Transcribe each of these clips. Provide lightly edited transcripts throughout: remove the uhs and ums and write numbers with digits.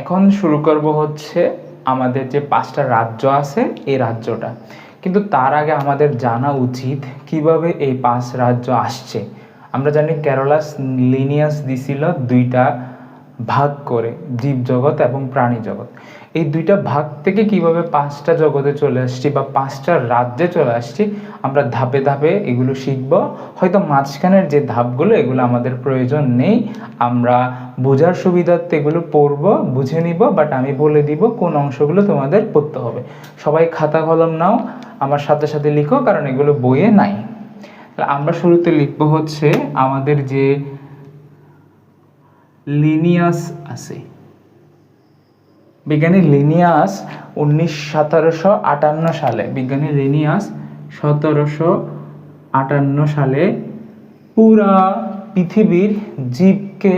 এখন শুরু করব হচ্ছে আমাদের যে 5টা রাজ্য আছে এই রাজ্যটা, কিন্তু তার আগে আমাদের জানা উচিত কিভাবে এই 5 রাজ্য আসছে। আমরা জানি কেরলাস লিনিয়াস দিছিল 2টা ভাগ করে, জীবজগৎ এবং প্রাণী জগৎ। এই 2টা ভাগ থেকে কিভাবে 5টা জগতে চলে আসছি বা 5টা রাজ্যে চলে আসছি, আমরা ধাপে ধাপে এগুলো শিখব। হয়তো মাঝখানের যে ধাপগুলো এগুলো আমাদের প্রয়োজন নেই, আমরা বোঝার সুবিধার্থে এগুলো পড়ব, বুঝে নিব, বাট আমি বলে দিব কোন অংশগুলো তোমাদের পড়তে হবে। সবাই খাতা কলম নাও, আমার সাথে সাথে লিখো, কারণ এগুলো বইয়ে নাই। আমরা শুরুতে লিখব হচ্ছে আমাদের যে লিনিয়াস আছে, বিজ্ঞানী লিনিয়াস 1758 সালে, বিজ্ঞানী লিনিয়াস 1758 সালে পুরা পৃথিবীর জীবকে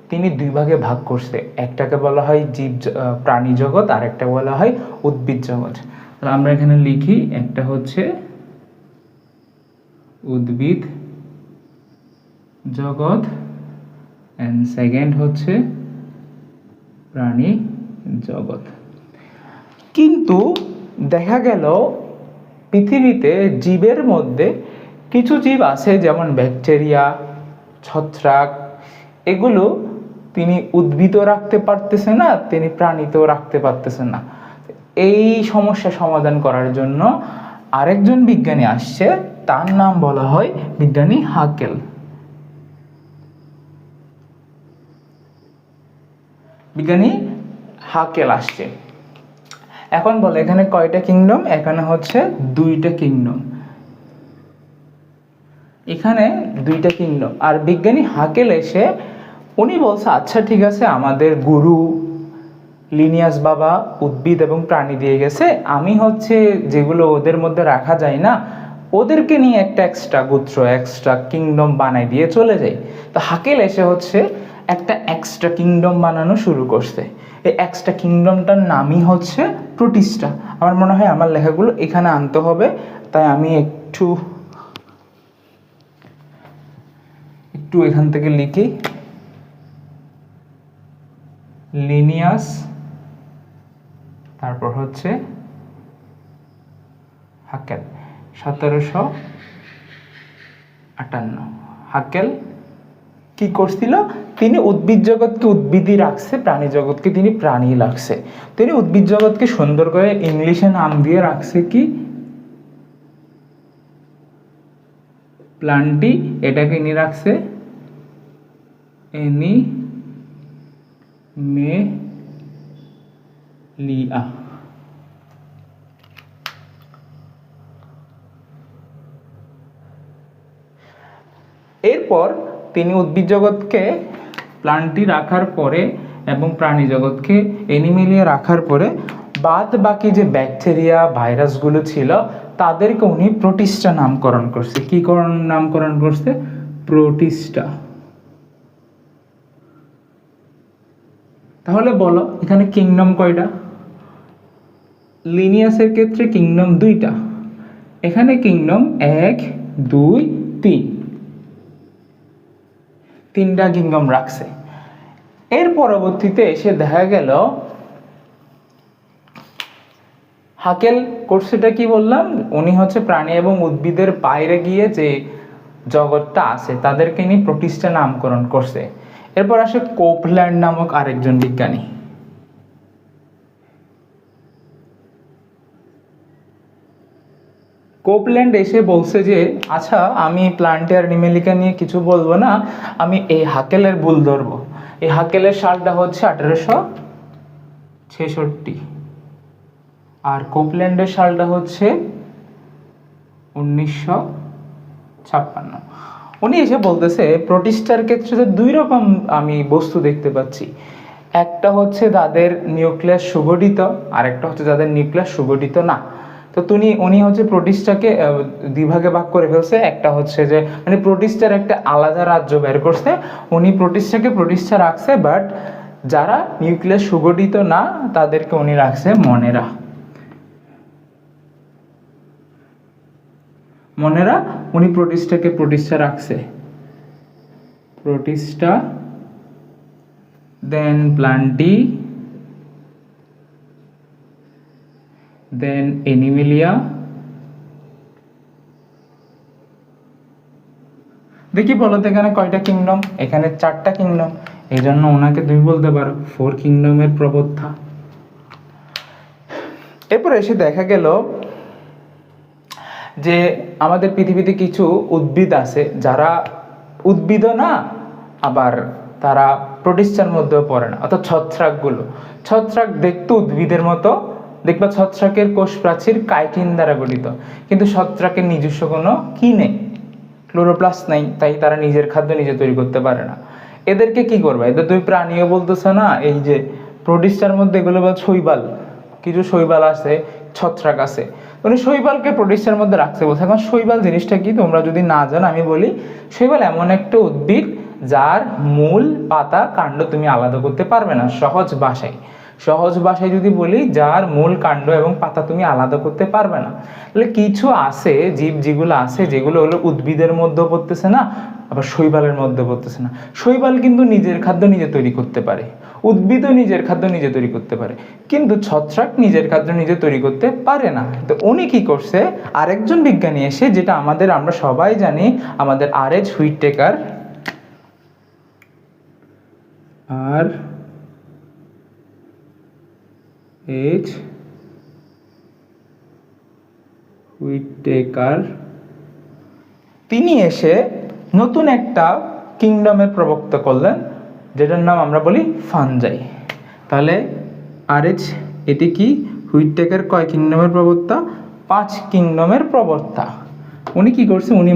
তিনি 2 ভাগে ভাগ করছে। একটাকে বলা হয় জীব প্রাণী জগৎ, আর একটা বলা হয় উদ্ভিদ জগৎ। আমরা এখানে লিখি, একটা হচ্ছে উদ্ভিদ জগৎ এন্ড সেকেন্ড হচ্ছে প্রাণী জগৎ। কিন্তু দেখা গেল পৃথিবীতে জীবের মধ্যে কিছু জীব আছে, যেমন ব্যাকটেরিয়া, ছত্রাক, এগুলো তিনি উদ্ভিদও রাখতে পারতেছে না, তিনি প্রাণীতেও রাখতে পারতেছে না। এই সমস্যা সমাধান করার জন্য আরেকজন বিজ্ঞানী আসছে, তার নাম বলা হয় বিজ্ঞানী হাকেল। বিজ্ঞানী হাকেল আসছে। এখন বলে এখানে কয়টা কিংডম? এখানে হচ্ছে 2টা কিংডম, এখানে 2টা কিংডম। আর বিজ্ঞানী হাকেল এসে উনি বলছে আচ্ছা ঠিক আছে, আমাদের গুরু লিনিয়াস বাবা উদ্ভিদ এবং প্রাণী দিয়ে গেছে, আমি হচ্ছে যেগুলো ওদের মধ্যে রাখা যায় না ওদেরকে নিয়ে একটা এক্সট্রা গোত্র, এক্সট্রা কিংডম বানাই দিয়ে চলে যাই। তো হাকেল এসে হচ্ছে একটা এক্সট্রা কিংডম বানানো শুরু করছে। এই এক্সট্রা কিংডমটার নামই হচ্ছে প্রোটিস্টা। আমার মনে হয় আমার লেখাগুলো এখানে আনতে হবে, তাই আমি একটু এখান থেকে লিখি। লিনিয়াস, তারপর হচ্ছে হাকেল, 1758। হাকেল কি করছিল? তিনি উদ্ভিদ জগৎকে উদ্ভিদই রাখছে, প্রাণী জগৎকে তিনি প্রাণী রাখছে। তিনি উদ্ভিদ জগৎকে সুন্দর করে ইংলিশে নাম দিয়ে রাখছে কি প্লান্টি, এটাকে ইনি রাখছে এনিমেলিয়া। এরপর তিনি উদ্ভিদ জগৎকে প্লান্টি রাখার পরে এবং প্রাণী জগৎকে এনিমেলিয়া রাখার পরে বাদ বাকি যে ব্যাকটেরিয়া ভাইরাসগুলো ছিল তাদেরকে উনি প্রোটিস্টা নামকরণ করছে। কি নামকরণ করছে? প্রোটিস্টা। তাহলে বলো এখানে কিংডম কয়টা? লিনিয়াসের ক্ষেত্রে কিংডম 2টা, এখানে কিংডম 1 2 3, 3টা কিংডম রাখছে। এর পরবর্তীতে এসে দেখা গেল হাকেল কোর্সটা কি বললাম, উনি হচ্ছে প্রাণী এবং উদ্ভিদের বাইরে গিয়ে যে জগৎটা আছে তাদেরকে নিয়ে প্রোটিস্টা নামকরণ করছে। এরপর আসে কোপল্যান্ড নামক আরেকজন বিজ্ঞানী। কোপল্যান্ড এসে বলছে যে আচ্ছা আমি প্লান্টি আর নিমেলিকা নিয়ে কিছু বলবো না, আমি এই হাকেলের ভুল ধরবো। এই হাকেলের সালটা হচ্ছে 1866 আর কোপল্যান্ডের সালটা হচ্ছে 1956। উনি এসে বলতেছে প্রোটিস্টার ক্ষেত্রে 2 রকম আমি বস্তু দেখতে পাচ্ছি, একটা হচ্ছে তাদের নিউক্লিয়াস সুগঠিত, আর একটা হচ্ছে যাদের নিউক্লিয়াস সুগঠিত না। তো উনি হচ্ছে প্রোটিস্টাকে 2 ভাগে ভাগ করে ফেলছে। একটা হচ্ছে যে মানে প্রোটিস্টার একটা আলাদা রাজ্য বের করছে, উনি প্রোটিস্টাকে প্রোটিস্টা রাখছে, বাট যারা নিউক্লিয়াস সুগঠিত না তাদেরকে উনি রাখছে মনেরা। উনি প্রোটিস্টাকে প্রোটিস্টা রাখছে, প্রোটিস্টা, দেন প্লান্টি, দেন এনিমিলিয়া, দেখি বলো তো এখানে কয়টা কিংডম? এখানে 4টা কিংডম, এই জন্য ওনাকে তুমি বলতে পারো 4 কিংডমের প্রবক্তা। এরপর এসে দেখা গেল যে আমাদের পৃথিবীতে কিছু উদ্ভিদ আছে যারা উদ্ভিদও না, আবার তারা প্রোটিস্টার মধ্যেও পড়ে না, অর্থাৎ ছত্রাকগুলো। ছত্রাক দেখতে উদ্ভিদের মতো, দেখবা ছত্রাকের কোষ প্রাচীর কাইটিন দ্বারা গঠিত, কিন্তু ছত্রাকের নিজস্ব কোনো কি নেই, ক্লোরোপ্লাস্ট নেই, তাই তারা নিজের খাদ্য নিজে তৈরি করতে পারে না। এদেরকে কি করবে? এদের তুমি প্রাণীও বলতেছো না, এই যে প্রোটিস্টার মধ্যে এগুলো বা শৈবাল, কিছু শৈবাল আছে, ছত্রাক আছে, উনি শৈবালকে প্রোটিস্টার মধ্যে রাখতে বলছে। এখন শৈবাল জিনিসটা কি তোমরা যদি না জানো আমি বলি, শৈবাল এমন একটা উদ্ভিদ যার মূল, পাতা, কাণ্ড তুমি আলাদা করতে পারবে না। সহজ ভাষায় যদি বলি, যার মূল, কাণ্ড এবং পাতা তুমি আলাদা করতে পারবে না। তাহলে কিছু আছে জীব, যেগুলো আছে, যেগুলো হলো উদ্ভিদের মধ্যে পড়তেছে না, আবার শৈবালের মধ্যে পড়তেছে না। শৈবাল কিন্তু নিজের খাদ্য নিজে তৈরি করতে পারে, উদ্ভিদও নিজের খাদ্য নিজে তৈরি করতে পারে, কিন্তু ছত্রাক নিজের খাদ্য নিজে তৈরি করতে পারে না। তো উনি কি করছে, আরেকজন বিজ্ঞানী এসে, যেটা আমরা সবাই জানি, আমাদের আর.এইচ. হুইটেকার, তিনি এসে নতুন একটা কিংডমের প্রবক্তা করলেন, যেটার নাম আমরা বলি ফানজাই। তাহলে আর.এইচ. এটি কি? হুইটেকার কয় কিংডমের প্রবক্তা? 5 কিংডমের প্রবক্তা। উনি কি করছে, উনি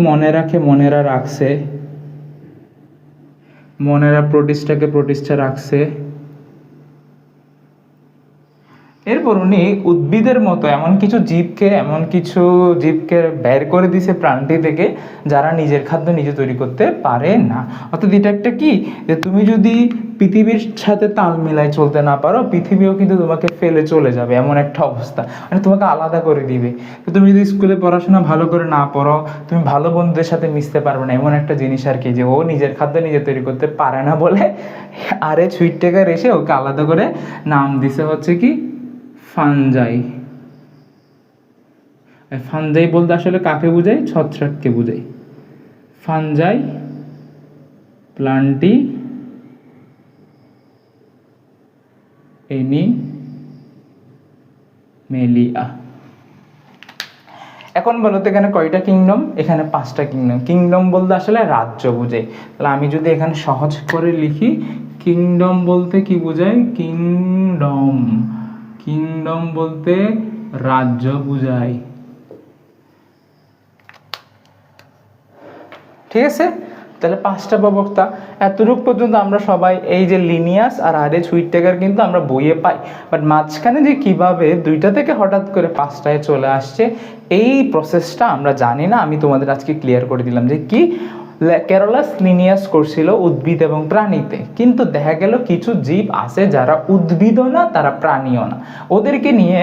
মনেরা প্রোটিস্টাকে প্রোটিস্টা রাখছে। এরপর উনি উদ্ভিদের মতো এমন কিছু জীবকে বের করে দিছে প্রাণটি থেকে, যারা নিজের খাদ্য নিজে তৈরি করতে পারে না। অর্থাৎ এটা একটা কি, যে তুমি যদি পৃথিবীর সাথে তাল মিলাই চলতে না পারো, পৃথিবীও কিন্তু তোমাকে ফেলে চলে যাবে, এমন একটা অবস্থা, মানে তোমাকে আলাদা করে দিবে। তো তুমি যদি স্কুলে পড়াশোনা ভালো করে না পড়ো, তুমি ভালো বন্ধুদের সাথে মিশতে পারবে না, এমন একটা জিনিস আর কি, যে ও নিজের খাদ্য নিজে তৈরি করতে পারে না বলে আর.এইচ. হুইটেকার এসে ওকে আলাদা করে নাম দিছে হচ্ছে কি, ফানজাই। ফানজাই বলতে আসলে কাকে বোঝায়? ছত্রাককে বোঝায়। Fungi plenty Animalia. এখন বলো তো এখানে কয়টা কিংডম? এখানে 5টা কিংডম। কিংডম বলতে আসলে রাজ্য বোঝায়। তাহলে আমি যদি এখানে সহজ করে লিখি, কিংডম বলতে কি বোঝায়? কিংডম বলতে রাজ্য বোঝায়। ঠিক আছে? তাহলে 5টা প্রবক্তা, এতটুকু পর্যন্ত আমরা সবাই, এই যে লিনিয়াস আর আর.এইচ. হুইটেকার কিন্তু আমরা বইয়ে পাই, বাট মাঝখানে যে কিভাবে 2টা থেকে হঠাৎ করে 5টায় চলে আসছে, এই প্রসেসটা আমরা জানি না। আমি তোমাদের আজকে ক্লিয়ার করে দিলাম যে কি ক্যারোলাস লিনিয়াস করছিল উদ্ভিদ এবং প্রাণীতে, কিন্তু দেখা গেল কিছু জীব আছে যারা উদ্ভিদও না, তারা প্রাণীও না। ওদেরকে নিয়ে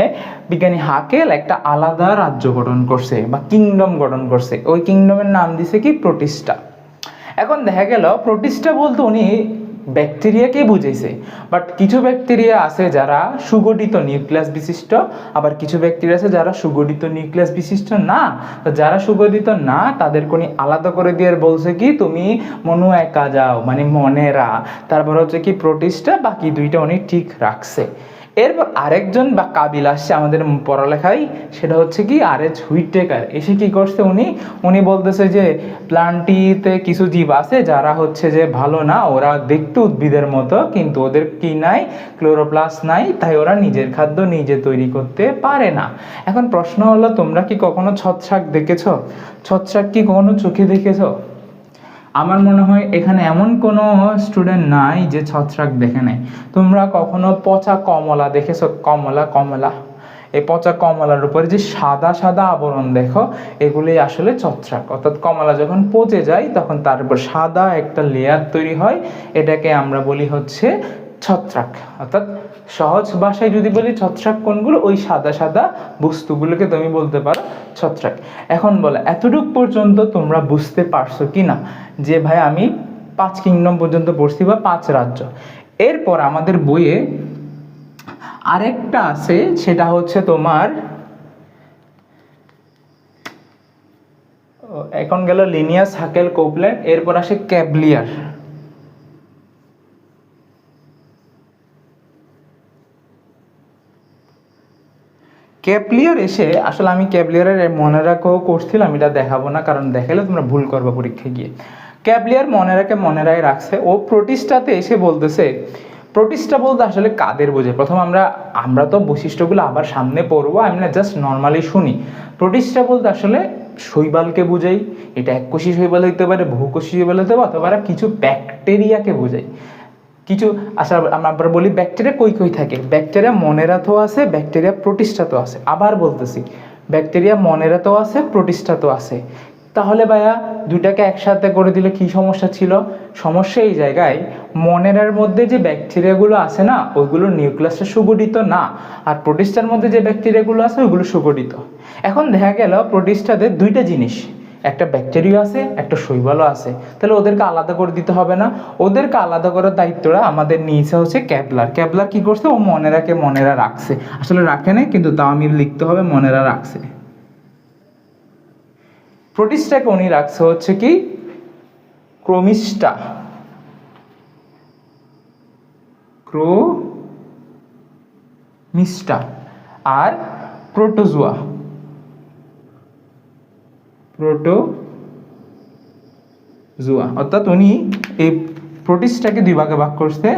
বিজ্ঞানী হাকেল একটা আলাদা রাজ্য গঠন করছে বা কিংডম গঠন করছে। ওই কিংডমের নাম দিছে কি? প্রোটিস্টা। এখন দেখা গেল প্রোটিস্টা বলতে উনি ব্যাকটেরিয়াকে বুঝেছে, বাট কিছু ব্যাকটেরিয়া আছে যারা সুগঠিত নিউক্লিয়াস বিশিষ্ট, আবার কিছু ব্যাকটেরিয়া আছে যারা সুগঠিত নিউক্লিয়াস বিশিষ্ট না। তো যারা সুগঠিত না, তাদেরকে উনি আলাদা করে দিয়ে বলছে কি, তুমি মনু একা যাও, মানে মনেরা। তারপর হচ্ছে কি প্রোটিস্টা, বাকি 2টা উনি ঠিক রাখছে। এরপর আরেকজন বা কাবিল আসছে আমাদের পড়ালেখায়, সেটা হচ্ছে কি আর.এইচ. হুইটেকার। এসে কি করছে, উনি বলতেছে যে প্লান্টিতে কিছু জীব আছে যারা হচ্ছে যে ভালো না, ওরা দেখতে উদ্ভিদের মতো, কিন্তু ওদের কি নাই? ক্লোরোপ্লাস্ট নাই, তাই ওরা নিজের খাদ্য নিজে তৈরি করতে পারে না। এখন প্রশ্ন হলো, তোমরা কি কখনো ছত্রাক দেখেছো? ছত্রাক কি কখনো চোখে দেখেছো? আমার মনে হয় এখানে এমন কোনো স্টুডেন্ট নাই যে ছত্রাক দেখে নাই। তোমরা কখনো পচা কমলা দেখেছো? কমলা, এই পচা কমলার উপরে যে সাদা সাদা আবরণ দেখো, এগুলি আসলে ছত্রাক। অর্থাৎ কমলা যখন পচে যায়, তখন তার উপর সাদা একটা লেয়ার তৈরি হয়, এটাকে আমরা বলি হচ্ছে ছত্রাক। অর্থাৎ সহজ ভাষায় যদি বলি, ছত্রাক কোনগুলো? ওই সাদা সাদা বস্তুগুলোকে তুমি বলতে পারো ছত্রাক। এখন বলো, এতটুক পর্যন্ত তোমরা বুঝতে পারছো কি না যে ভাই আমি 5 কিংডম পর্যন্ত পড়ছি বা 5 রাজ্য। এরপর আমাদের বইয়ে আরেকটা আছে, সেটা হচ্ছে তোমার এখন গেল লিনিয়াস, হাকেল, কোপল্যান্ড, এরপর আসে ক্যাভলিয়ার। ক্যাভলিয়ার এসে আসলে আমি ক্যাভলিয়ারের মনে রাখাও করছিলাম, এটা দেখাবো না কারণ দেখালে তোমরা ভুল করবে পরীক্ষায় গিয়ে। ক্যাভলিয়ার মনে রাখছে, ও প্রোটিস্টাতে এসে বলতেছে, প্রোটিস্টা বলতে আসলে কাদের বোঝে। প্রথম আমরা তো বৈশিষ্ট্যগুলো আবার সামনে পড়বো, আমি না জাস্ট নর্মালি শুনি। প্রোটিস্টা বলতে আসলে শৈবালকে বোঝাই, এটা এককোষী শৈবাল হইতে পারে, বহুকোষী শৈবাল হতে পারে, অথবা কিছু ব্যাকটেরিয়াকে বোঝাই। কিছু আমরা বলি ব্যাকটেরিয়া কই থাকে, ব্যাকটেরিয়া মনেরাতেও আছে, ব্যাকটেরিয়া প্রোটিস্টাতেও আছে। আবার বলতেছি, ব্যাকটেরিয়া মনেরাতেও আছে, প্রোটিস্টাতেও আছে। তাহলে ভাইয়া দুইটাকে একসাথে করে দিলে কি সমস্যা ছিল? সমস্যা এই জায়গায়, মনেরার মধ্যে যে ব্যাকটেরিয়াগুলো আছে না, ওইগুলোর নিউক্লিয়াসটা সুগঠিত না, আর প্রোটিস্টার মধ্যে যে ব্যাকটেরিয়াগুলো আছে ওইগুলো সুগঠিত। এখন দেখা গেল প্রোটিস্টাতে দুইটা জিনিস, একটা ব্যাকটেরিয়া আছে, একটা শৈবালও আছে, তাহলে ওদেরকে আলাদা করে দিতে হবে না? ওদেরকে আলাদা করার দায়িত্বটা আমাদের নিয়েছে হচ্ছে ক্যাভলার। ক্যাভলার কি করছে? ও মনেরা রাখছে, আসলে রাখে নাই, কিন্তু তাও আমি লিখতে হবে মনেরা রাখছে। প্রোটিস্টাকে উনি রাখছে হচ্ছে কি ক্রোমিস্টা, ক্রোমিস্টা, আর প্রোটোজোয়া, অর্থাৎ উনি এই প্রোটিস্টাকে দুই ভাগে ভাগ করছে,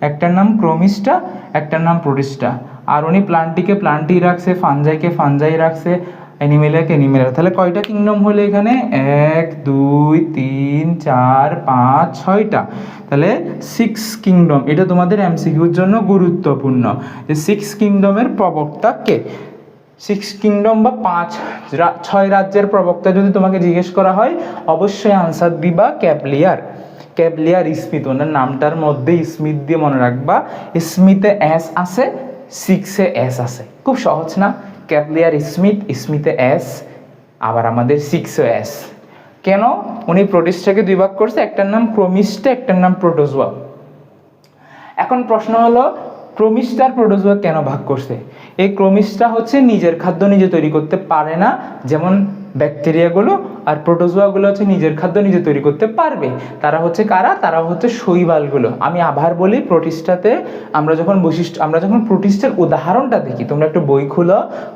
একটার নাম ক্রোমিস্টা, একটার নাম প্রোটিস্টা। আর উনি প্লান্টই রাখছে, ফানজাইকে ফানজাই রাখছে, অ্যানিমেলিয়াকে অ্যানিমেলিয়া। তাহলে কয়টা কিংডম হলো এখানে? 1 2 3 4 5 6টা, তাহলে 6 কিংডম। এটা তোমাদের এমসিকিউর জন্য গুরুত্বপূর্ণ যে 6 কিংডমের প্রবক্তা কে। 6 কিংডম বা 6 রাজ্যের প্রবক্তা যদি তোমাকে জিজ্ঞেস করা হয়, অবশ্যই আনসার দিবা ক্যাভলিয়ার স্মিথ। ওনার নামটার মধ্যে স্মিথ দিয়ে মনে রাখবা, স্মিথে এস আছে, 6-এ এস আছে। খুব সহজ না? ক্যাভলিয়ার স্মিথে এস, আবার আমাদের 6-এ এস। কেন? উনি প্রোটিস্টাকে দুই ভাগ করছে, একটার নাম ক্রোমিস্টা, একটার নাম প্রোটোজোয়া। এখন প্রশ্ন হলো, ক্রোমিস্টার প্রোটোজোয়া কেন ভাগ করছে? এই ক্রোমিস্টা হচ্ছে নিজের খাদ্য নিজে তৈরি করতে পারে না, যেমন ব্যাকটেরিয়াগুলো, আর প্রোটোজোয়াগুলো হচ্ছে নিজের খাদ্য নিজে তৈরি করতে পারবে। তারা হচ্ছে কারা? তারা হচ্ছে শৈবালগুলো। আমি আবার বলি, প্রোটিস্টাতে আমরা যখন প্রোটিস্টার উদাহরণটা দেখি, তোমরা একটু বই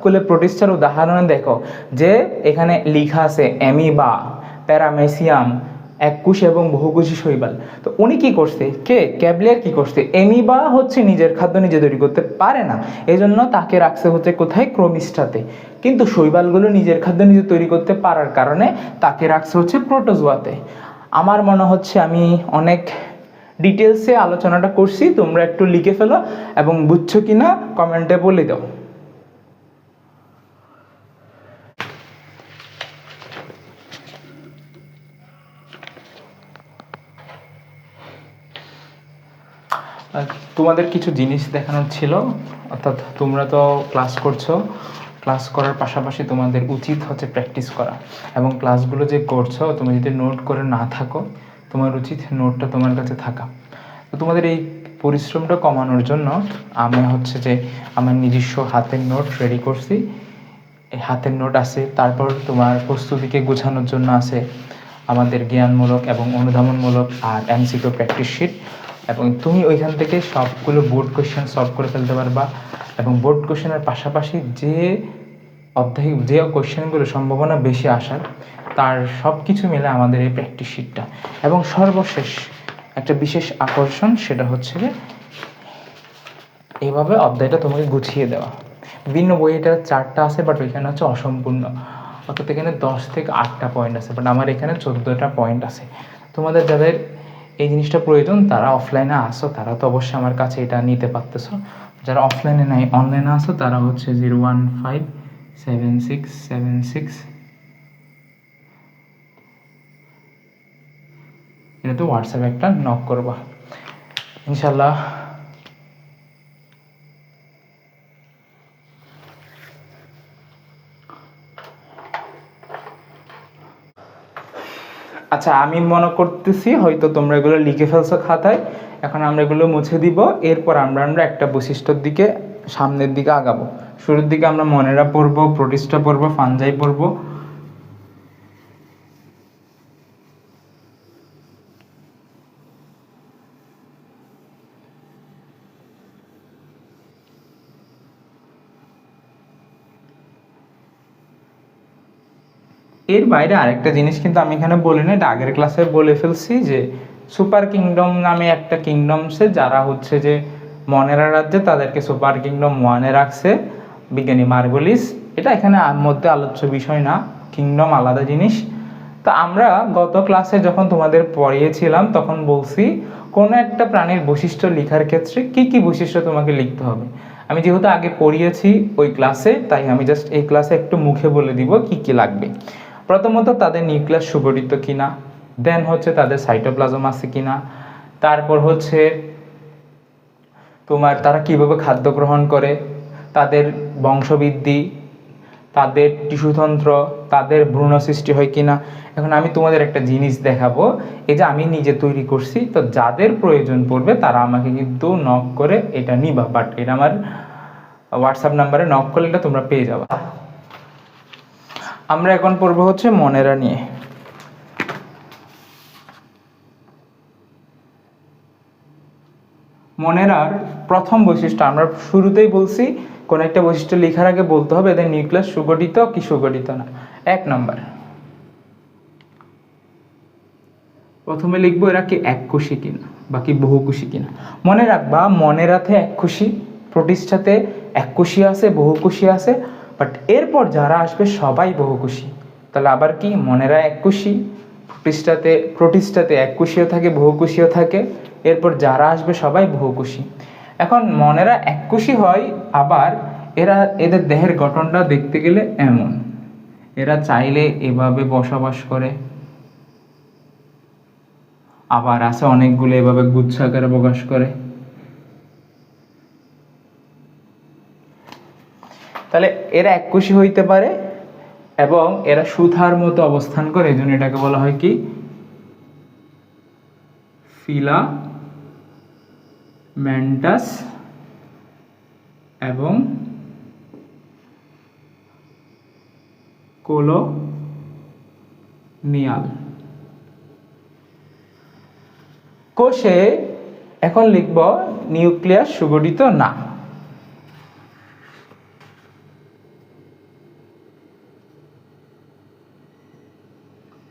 খুলে প্রোটিস্টার উদাহরণে দেখো যে এখানে লেখা আছে অ্যামিবা, প্যারামেসিয়াম, এককোষী এবং বহুকোষী শৈবাল। তো উনি কি করছে, ক্যাভলিয়ার কি করছে? অ্যামিবা হচ্ছে নিজের খাদ্য নিজে তৈরি করতে পারে না, এই জন্য তাকে রাখছে হচ্ছে কোথায়? ক্রোমিস্টাতে। কিন্তু শৈবালগুলো নিজের খাদ্য নিজে তৈরি করতে পারার কারণে তাকে রাখছে হচ্ছে প্রোটোজোয়াতে। আমার মনে হচ্ছে আমি অনেক ডিটেলসে আলোচনাটা করছি, তোমরা একটু লিখে ফেলো এবং বুঝছো কিনা কমেন্টে বলে দাও। তোমাদের কিছু জিনিস দেখানোর ছিল, অর্থাৎ তোমরা তো ক্লাস করছো, ক্লাস করার পাশাপাশি তোমাদের উচিত হচ্ছে প্র্যাকটিস করা, এবং ক্লাসগুলো যে করছো তুমি যদি নোট করে না থাকো, তোমার উচিত নোটটা তোমার কাছে থাকা। তো তোমাদের এই পরিশ্রমটা কমানোর জন্য আমি হচ্ছে যে আমার নিজস্ব হাতের নোট রেডি করছি। এই হাতের নোট আছে, তারপর তোমার প্রস্তুতিকে গোছানোর জন্য আছে আমাদের জ্ঞানমূলক এবং অনুধাবনমূলক আর এমসিকিউ প্র্যাকটিস শিট, এবং তুমি ওইখান থেকে সবগুলো বোর্ড কোয়েশ্চেন সলভ করে ফেলতে পারবা। এবং বোর্ড কোয়েশ্চেনের পাশাপাশি যে কোয়েশ্চেনগুলো সম্ভাবনা বেশি আসার, তার সব কিছু মিলে আমাদের এই প্র্যাকটিস শিটটা। এবং সর্বশেষ একটা বিশেষ আকর্ষণ, সেটা হচ্ছে যে এইভাবে অধ্যায়টা তোমাকে গুছিয়ে দেওয়া। বিভিন্ন বইটা 4টা আছে, বাট ওইখানে হচ্ছে অসম্পূর্ণ, অর্থাৎ এখানে 10 থেকে 8টা পয়েন্ট আছে, বাট আমার এখানে 14টা পয়েন্ট আছে। তোমাদের যাদের এই জিনিসটা প্রয়োজন, তারা অফলাইনে আসো, তারা তো অবশ্যই আমার কাছে এটা নিতে পারতেছো। যারা অফলাইনে নাই, অনলাইনে আসো, তারা হচ্ছে 0157676 এটাতে হোয়াটসঅ্যাপে একটা নক করবা ইনশাল্লাহ। আচ্ছা, আমি মনে করতেছি হয়তো তোমরা এগুলো লিখে ফেলছো খাতায়, এখন আমরা এগুলো মুছে দিব। এরপর আমরা একটা বৈশিষ্ট্যর দিকে সামনের দিকে আগাবো। শুরুর দিকে আমরা মনেরা পড়বো, প্রোটিস্টা পড়বো, ফানজাই পড়বো, এর বাইরে আরেকটা জিনিস কিন্তু আমি এখানে বলি না, এটা আগের ক্লাসে বলে ফেলছি, যে সুপার কিংডম নামে একটা কিংডমসে যারা হচ্ছে যে মনেরা রাজ্যে, তাদেরকে সুপার কিংডম 1-এ রাখছে বিজ্ঞানী মার্গুলিস। এটা এখানে মধ্যে আলোচ্য বিষয় না, কিংডম আলাদা জিনিস। তো আমরা গত ক্লাসে যখন তোমাদের পড়িয়েছিলাম তখন বলছি কোনো একটা প্রাণীর বৈশিষ্ট্য লেখার ক্ষেত্রে কি কি বৈশিষ্ট্য তোমাকে লিখতে হবে। আমি যেহেতু আগে পড়িয়েছি ওই ক্লাসে, তাই আমি জাস্ট এই ক্লাসে একটু মুখে বলে দিব কি কি লাগবে। প্রথমত তাদের নিউক্লিয়াস সুগঠিত কিনা, দেন হচ্ছে তাদের সাইটোপ্লাজম আছে কিনা, তারপর হচ্ছে তোমার তারা কিভাবে খাদ্য গ্রহণ করে, তাদের বংশবৃদ্ধি, তাদের টিস্যুতন্ত্র, তাদের ভ্রূণ সৃষ্টি হয় কিনা। এখন আমি তোমাদের একটা জিনিস দেখাবো, এই যে আমি নিজে তৈরি করছি, তো যাদের প্রয়োজন পড়বে তারা আমাকে কিন্তু নক করে এটা নিবা, বাট এটা আমার হোয়াটসঅ্যাপ নাম্বারে নক করলে এটা তোমরা পেয়ে যাবা। আমরা এখন পড়বো হচ্ছে মনেরা নিয়ে। মনেরার প্রথম বৈশিষ্ট্য আমরা শুরুতেই বলছি, কোন একটা বৈশিষ্ট্য লেখার আগে বলতে হবে এদের নিউক্লিয়াস সুগঠিত কি সুগঠিত না। 1 নাম্বার, প্রথমে লিখবো এরা কি এককোষী কিনা বা কি বহুকোষী কিনা। মনে রাখবা মনেরাতে এককোষী, প্রোটিস্টাতে এককোষী আছে, বহুকোষী আছে, বাট এরপর যারা আসবে সবাই বহুকোষী। তাহলে আবার কি মনেরা এককোষী, প্রোটিস্টাতে এককোষীও থাকে, বহুকোষীও থাকে, এরপর যারা আসবে সবাই বহুকোষী। এখন মনেরা এককোষী হয়, আবার এদের দেহের গঠনটা দেখতে গেলে এমন, এরা চাইলে এভাবে বসবাস করে, আবার আছে অনেকগুলো এভাবে গুচ্ছাকারে প্রকাশ করে। তাহলে এরা এককোষী হইতে পারে এবং এরা সুতার মতো অবস্থান করে, এজন্য এটাকে বলা হয় কি ফিলামেন্টাস এবং কোলোনিয়াল। কোষে এখন লিখব নিউক্লিয়াস সুগঠিত না।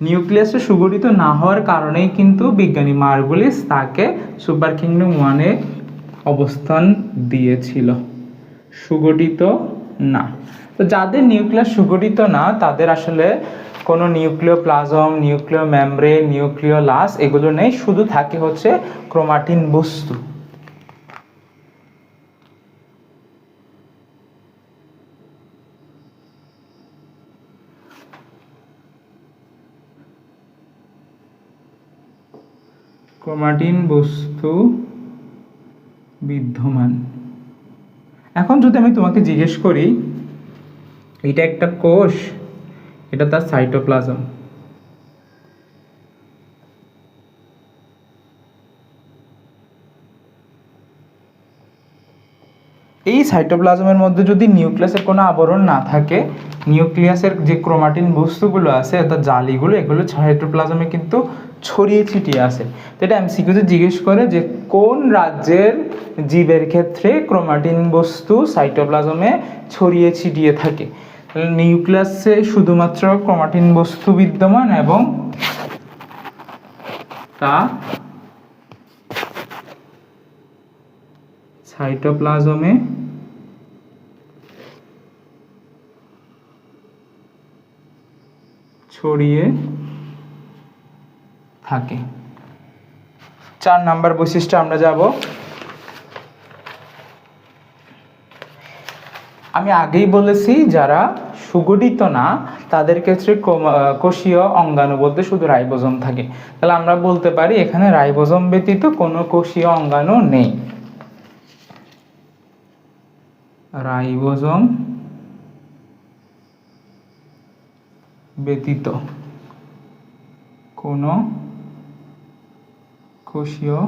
নিউক্লিয়াসে সুগঠিত না হওয়ার কারণেই কিন্তু বিজ্ঞানী মার্গুলিস তাকে সুপার কিংডম 1-এ অবস্থান দিয়েছিল। সুগঠিত না, তো যাদের নিউক্লিয়াস সুগঠিত না তাদের আসলে কোনো নিউক্লিওপ্লাজম, নিউক্লিয় মেমব্রেন, নিউক্লিওলাস এগুলো নেই, শুধু থাকে হচ্ছে ক্রোমাটিন বস্তু। ক্রোমাটিন বস্তু বিদ্যমান। এখন যদি আমি তোমাকে জিজ্ঞেস করি এটা একটা কোষ, এটা তার সাইটোপ্লাজম, এই সাইটোপ্লাজমের মধ্যে যদি নিউক্লিয়াসের কোনো আবরণ না থাকে, নিউক্লিয়াসের যে ক্রোমাটিন বস্তুগুলো আছে অর্থাৎ জালিগুলো, এগুলো সাইটোপ্লাজমে কিন্তু ছড়িয়ে ছিটিয়ে আছে। তো এটা এমসিকিউতে জিজ্ঞেস করে যে কোন রাজ্যের জীবের ক্ষেত্রে ক্রোমাটিন বস্তু সাইটোপ্লাজমে ছড়িয়ে ছিটিয়ে থাকে। নিউক্লিয়াসে শুধুমাত্র ক্রোমাটিন বস্তু বিদ্যমান এবং তা সাইটোপ্লাজমে ছড়িয়ে থাকে। 4 নাম্বার বৈশিষ্ট্য আমরা যাব। আমি আগেই বলেছি যারা সুগঠিত না তাদের ক্ষেত্রে কোষীয় অঙ্গাণু বলতে শুধু রাইবোজোম থাকে। তাহলে আমরা বলতে পারি এখানে রাইবোজোম ব্যতীত কোনো কোষীয় অঙ্গাণু নেই। রাইবোজোম ব্যতীত কোনো কোষীয়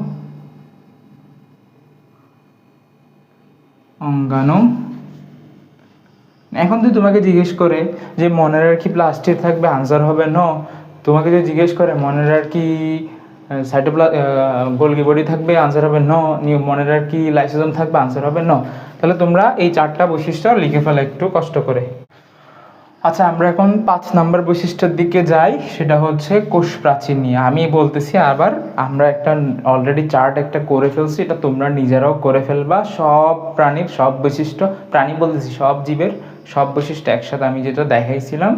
অঙ্গাণু। এখন যদি তোমাকে জিজ্ঞেস করে যে মনেরার কি প্লাস্টিড থাকবে, আনসার হবে নো। তোমাকে যদি জিজ্ঞেস করে মনেরার কি গোলগি বডি থাকবে, আনসার হবে নো। মনেরার কি লাইসোজোম থাকবে, আনসার হবে নো। তাহলে তোমরা এই 4টা বৈশিষ্ট্য লিখে ফেলো একটু কষ্ট করে। আচ্ছা, আমরা এখন 5 নম্বর বৈশিষ্ট্যের দিকে যাই, সেটা হচ্ছে কোষ প্রাচীর নিয়ে। আমি বলতেছি আবার, আমরা একটা অলরেডি চার্ট একটা করে ফেলছি, এটা তোমরা নিজেরাও করে ফেলবা। সব প্রাণীর সব বৈশিষ্ট্য, প্রাণী বলতেছি সব জীবের সব বৈশিষ্ট্য একসাথে আমি যেটা দেখাইছিলাম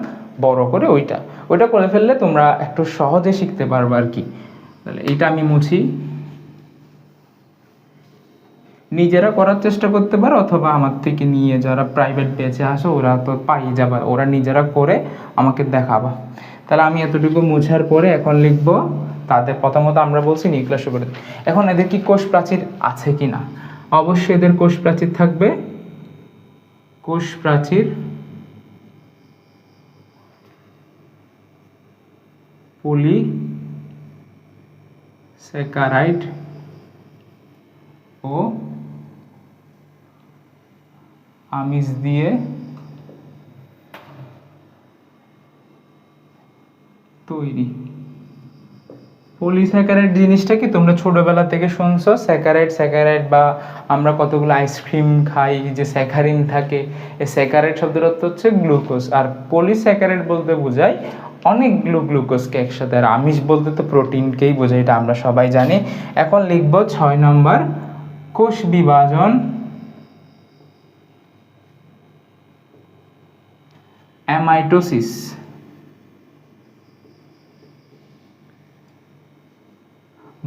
বড় করে, ওইটা করে ফেললে তোমরা একটু সহজে শিখতে পারবে আর কি। তাহলে এইটা আমি মুছি, নিজেরা করার চেষ্টা করতে পারো, অথবা আমার থেকে নিয়ে যারা প্রাইভেট পেজে আসো ওরা তো পাই যাবা, ওরা নিজেরা করে আমাকে দেখাবা। তাহলে আমি এতটুকু মুছার পরে এখন লিখব তাদের প্রথমত আমরা বলছি নিউক্লিয়াস উপরে। এখন এদের কি কোষ প্রাচীর আছে কি না? অবশ্যই এদের কোষ প্রাচীর থাকবে। কোষ প্রাচীর পলিস্যাকারাইড ও আমিষ দিয়ে তৈরি। পলিস্যাকারাইড জিনিসটা কি তোমরা ছোটবেলা থেকে শুনছো, স্যাকারাইড বা আমরা কতগুলো আইসক্রিম খাই যে স্যাকারিন থাকে, এই স্যাকারাইড শব্দের অর্থ হচ্ছে গ্লুকোজ, আর পলিস্যাকারাইড বলতে বোঝায় অনেকগুলো গ্লুকোজকে একসাথে, আর আমিষ বলতে তো প্রোটিনকেই বোঝায়, এটা আমরা সবাই জানি। এখন লিখব 6 নম্বর, কোষ বিভাজন অ্যামাইটোসিস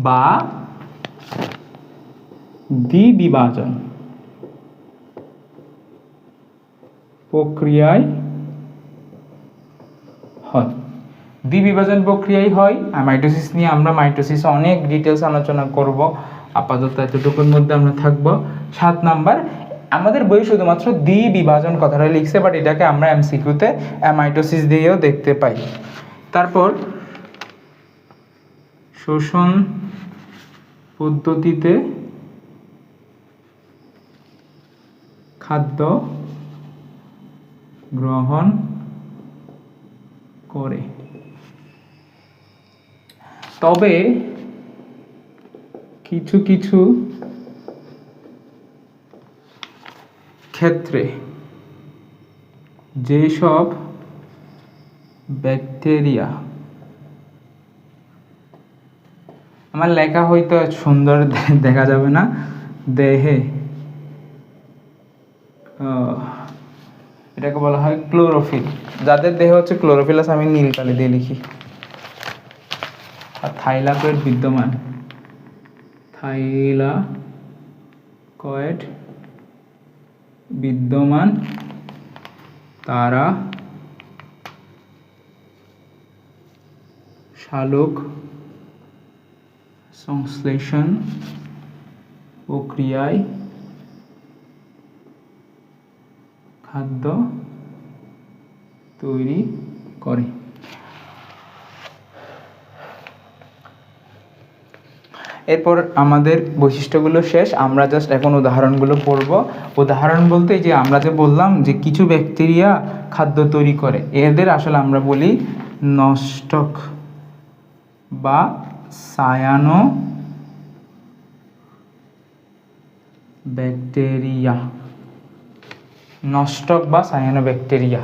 বা দ্বিবিভাজন প্রক্রিয়ায় হয়। দ্বিবিভাজন প্রক্রিয়ায় হয়। আর মাইটোসিস নিয়ে আমরা মাইটোসিস অনেক ডিটেলস আলোচনা করব, আপাতত এতটুকুর মধ্যে আমরা থাকব। 7 নাম্বার, আমাদের বই শুধুমাত্র দ্বিবিভাজন কথাটা লিখছে, বাট এটাকে আমরা এমসিকিউতে অ্যামাইটোসিস দিয়েও দেখতে পাই। তারপর শোষণ পদ্ধতিতে খাদ্য গ্রহণ করে। তবে কিছু কিছু ক্ষেত্রে যেসব ব্যাকটেরিয়া, আমার লেখা হয়তো সুন্দর দেখা যাবে না, দেহে এটাকে বলা হয় ক্লোরোফিল, যাদের দেহে হচ্ছে ক্লোরোফিল আছে, আমি নীল কালি দিয়ে লিখি, আর থাইলাকয়েড বিদ্যমান, থাইলাকয়েড বিদ্যমান, তারা সালোক সংশ্লেষণ প্রক্রিয়ায় খাদ্য তৈরি করে। এরপর আমাদের বৈশিষ্ট্যগুলো শেষ, আমরা জাস্ট এখন উদাহরণগুলো পড়ব। উদাহরণ বলতে যে আমরা যে বললাম যে কিছু ব্যাকটেরিয়া খাদ্য তৈরি করে, এদের আসলে আমরা বলি নষ্টক বা সায়ানো ব্যাকটেরিয়া। নষ্টক বা সায়ানো ব্যাকটেরিয়া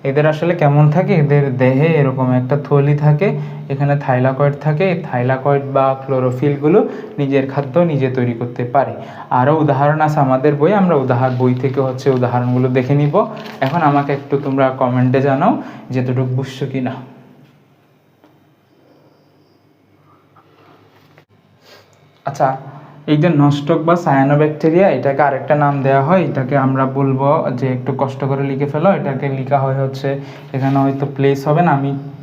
এদের আসলে কেমন থাকে, এদের দেহে এরকম একটা থলি থাকে, এখানে থাইলাকয়েড থাকে, থাইলাকয়েড বা ক্লোরোফিলগুলো নিজের খাদ্য নিজে তৈরি করতে পারে। আরও উদাহরণ আছে আমাদের বই, আমরা বই থেকে হচ্ছে উদাহরণগুলো দেখে নিব। এখন আমাকে একটু তোমরা কমেন্টে জানাও যেতটুকু বুঝছো কি না। আচ্ছা, এই যে নষ্টক বা সায়ানোব্যাকটেরিয়া, এটাকে আরেকটা নাম দেওয়া হয়, এটাকে আমরা বলবো যে একটু কষ্ট করে লিখে ফেলো, এটাকে লেখা হয় হচ্ছে, এখানে হয়তো প্লেস হবে না,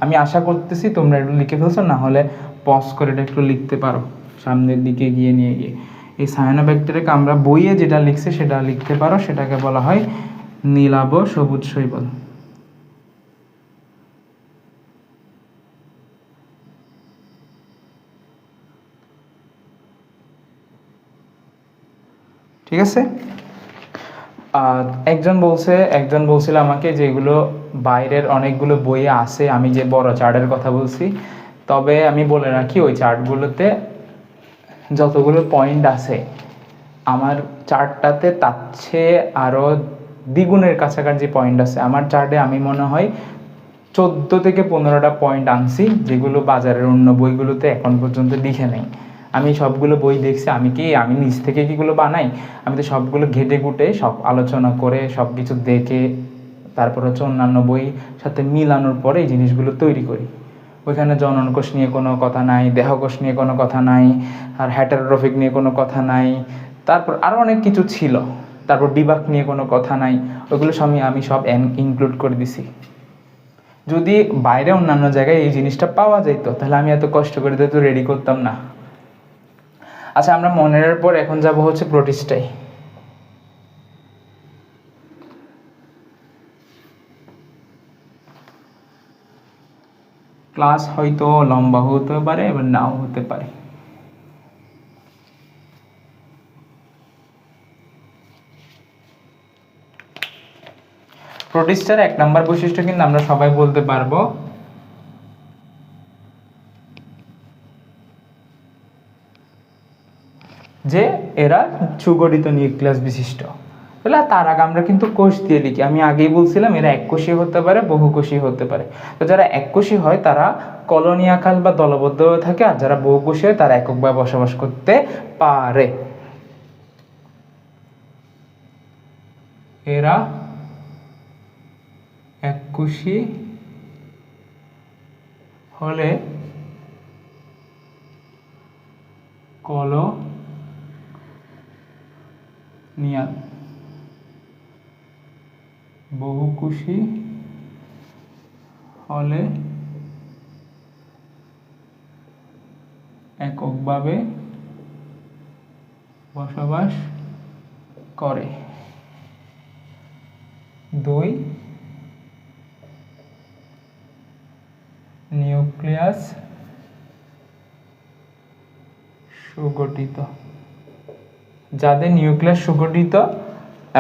আমি আশা করতেছি তোমরা একটু লিখে ফেলছো, না হলে পজ করে এটা একটু লিখতে পারো সামনের দিকে গিয়ে নিয়ে গিয়ে। এই সায়ানোব্যাকটেরিয়াকে আমরা বইয়ে যেটা লিখছি সেটা লিখতে পারো, সেটাকে বলা হয় নীলাভ সবুজ শৈবাল। ঠিক আছে। একজন বলছিল আমাকে যে এগুলো বাইরের অনেকগুলো বইয়ে আছে, আমি যে বড় চার্টের কথা বলছি, তবে আমি বলে রাখি ওই চার্টগুলোতে যতগুলো পয়েন্ট আছে আমার চার্টটাতে তার চেয়ে আরও দ্বিগুণের কাছাকাছি পয়েন্ট আছে। আমার চার্টে আমি মনে হয় 14 থেকে 15টা পয়েন্ট আনছি, যেগুলো বাজারের অন্য বইগুলোতে এখন পর্যন্ত লিখে নেই। আমি সবগুলো বই দেখছি, আমি নিজ থেকে কিগুলো বানাই, আমি তো সবগুলো ঘেটে ঘুটে সব আলোচনা করে সব কিছু দেখে তারপর হচ্ছে অন্যান্য বই সাথে মিলানোর পরে এই জিনিসগুলো তৈরি করি। ওইখানে জনন কোষ নিয়ে কোনো কথা নাই, দেহকোষ নিয়ে কোনো কথা নাই, আর হেটারোট্রফিক নিয়ে কোনো কথা নাই, তারপর আরও অনেক কিছু ছিল, তারপর বিভাগ নিয়ে কোনো কথা নাই, ওইগুলো আমি সব ইনক্লুড করে দিছি। যদি বাইরে অন্যান্য জায়গায় এই জিনিসটা পাওয়া যেত তাহলে আমি এত কষ্ট করে তো রেডি করতাম না। আচ্ছা, আমরা মনের পর এখন যাব হচ্ছে প্রোটিস্টায়। ক্লাস হয়তো লম্বা হতে পারে এবার নাও হতে পারে। প্রোটিস্টার 1 নম্বর বৈশিষ্ট্য কিন্তু আমরা সবাই বলতে পারবো যে এরা সুগঠিত নিউক্লিয়াস বিশিষ্ট। তাহলে তার আগে আমরা কিন্তু কোষ দিয়ে লিখি। আমি আগেই বলছিলাম এরা এককোষী হতে পারে, বহুকোষী হতে পারে। তো যারা এককোষী হয় তারা কলোনি আকার বা দলবদ্ধ হয়ে থাকে, আর যারা বহুকোষী হয় তারা এককভাবে বসবাস করতে পারে। এরা এককোষী হলে কলোনিয়াল, বহুকোষী হলে এককভাবে বসবাস করে। 2 নিউক্লিয়াস সুগঠিত। যাদের নিউক্লিয়াস সুগঠিত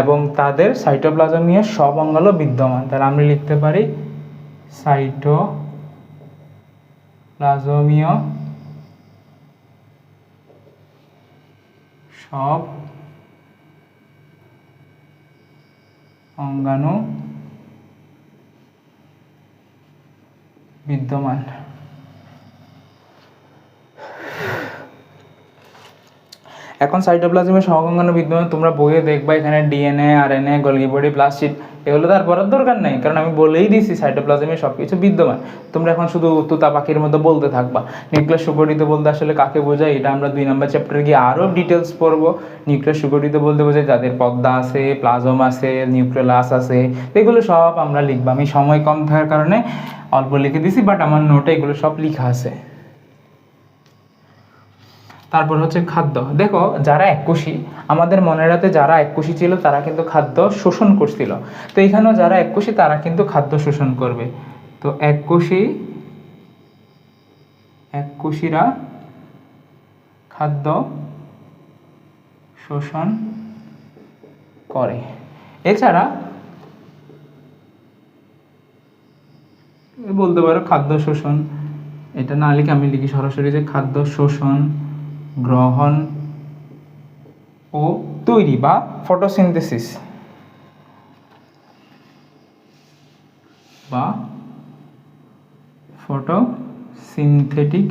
এবং তাদের সাইটোপ্লাজম নিয়ে সব অঙ্গাণু বিদ্যমান, তাহলে আমরা লিখতে পারি সাইটোপ্লাজমীয় সব অঙ্গাণু বিদ্যমান। এখন সাইটোপ্লাজমের সব অঙ্গাণু বিদ্যমান তোমরা বইয়ে দেখবা, এখানে DNA, RNA, Golgi body, plastid, এগুলো তো আর বলার দরকার নেই, কারণ আমি বলেই দিয়েছি সাইটোপ্লাজমে সব কিছু বিদ্যমান। তোমরা এখন শুধু তুতা পাখির মতো বলতে থাকবা। নিউক্লিয়াস সুগঠিত বলতে আসলে কাকে বোঝায় এটা আমরা 2 নম্বর চ্যাপ্টারে গিয়ে আরও ডিটেলস পড়বো। নিউক্লিয়াস সুগঠিত বলতে বোঝায় যাদের পর্দা আছে, প্লাজম আছে, নিউক্লিয়াস আছে, এগুলো সব আমরা লিখবো। আমি সময় কম থাকার কারণে অল্প লিখে দিছি, বাট আমার নোটে এগুলো সব লেখা আছে। তারপর হচ্ছে খাদ্য। দেখো, যারা এককোষী, আমাদের মনের রাতে যারা এককোষী ছিল তারা কিন্তু খাদ্য শোষণ করছিল। তো এখানেও যারা এককোষী তারা কিন্তু খাদ্য শোষণ করবে। তো এককোষীরা খাদ্য শোষণ করে। এছাড়া বলতে পারো খাদ্য শোষণ, এটা না লিখে আমি লিখি সরাসরি যে খাদ্য শোষণ, গ্রহণ ও তৈরি বা ফটোসিনথেসিস বা ফটোসিনথেটিক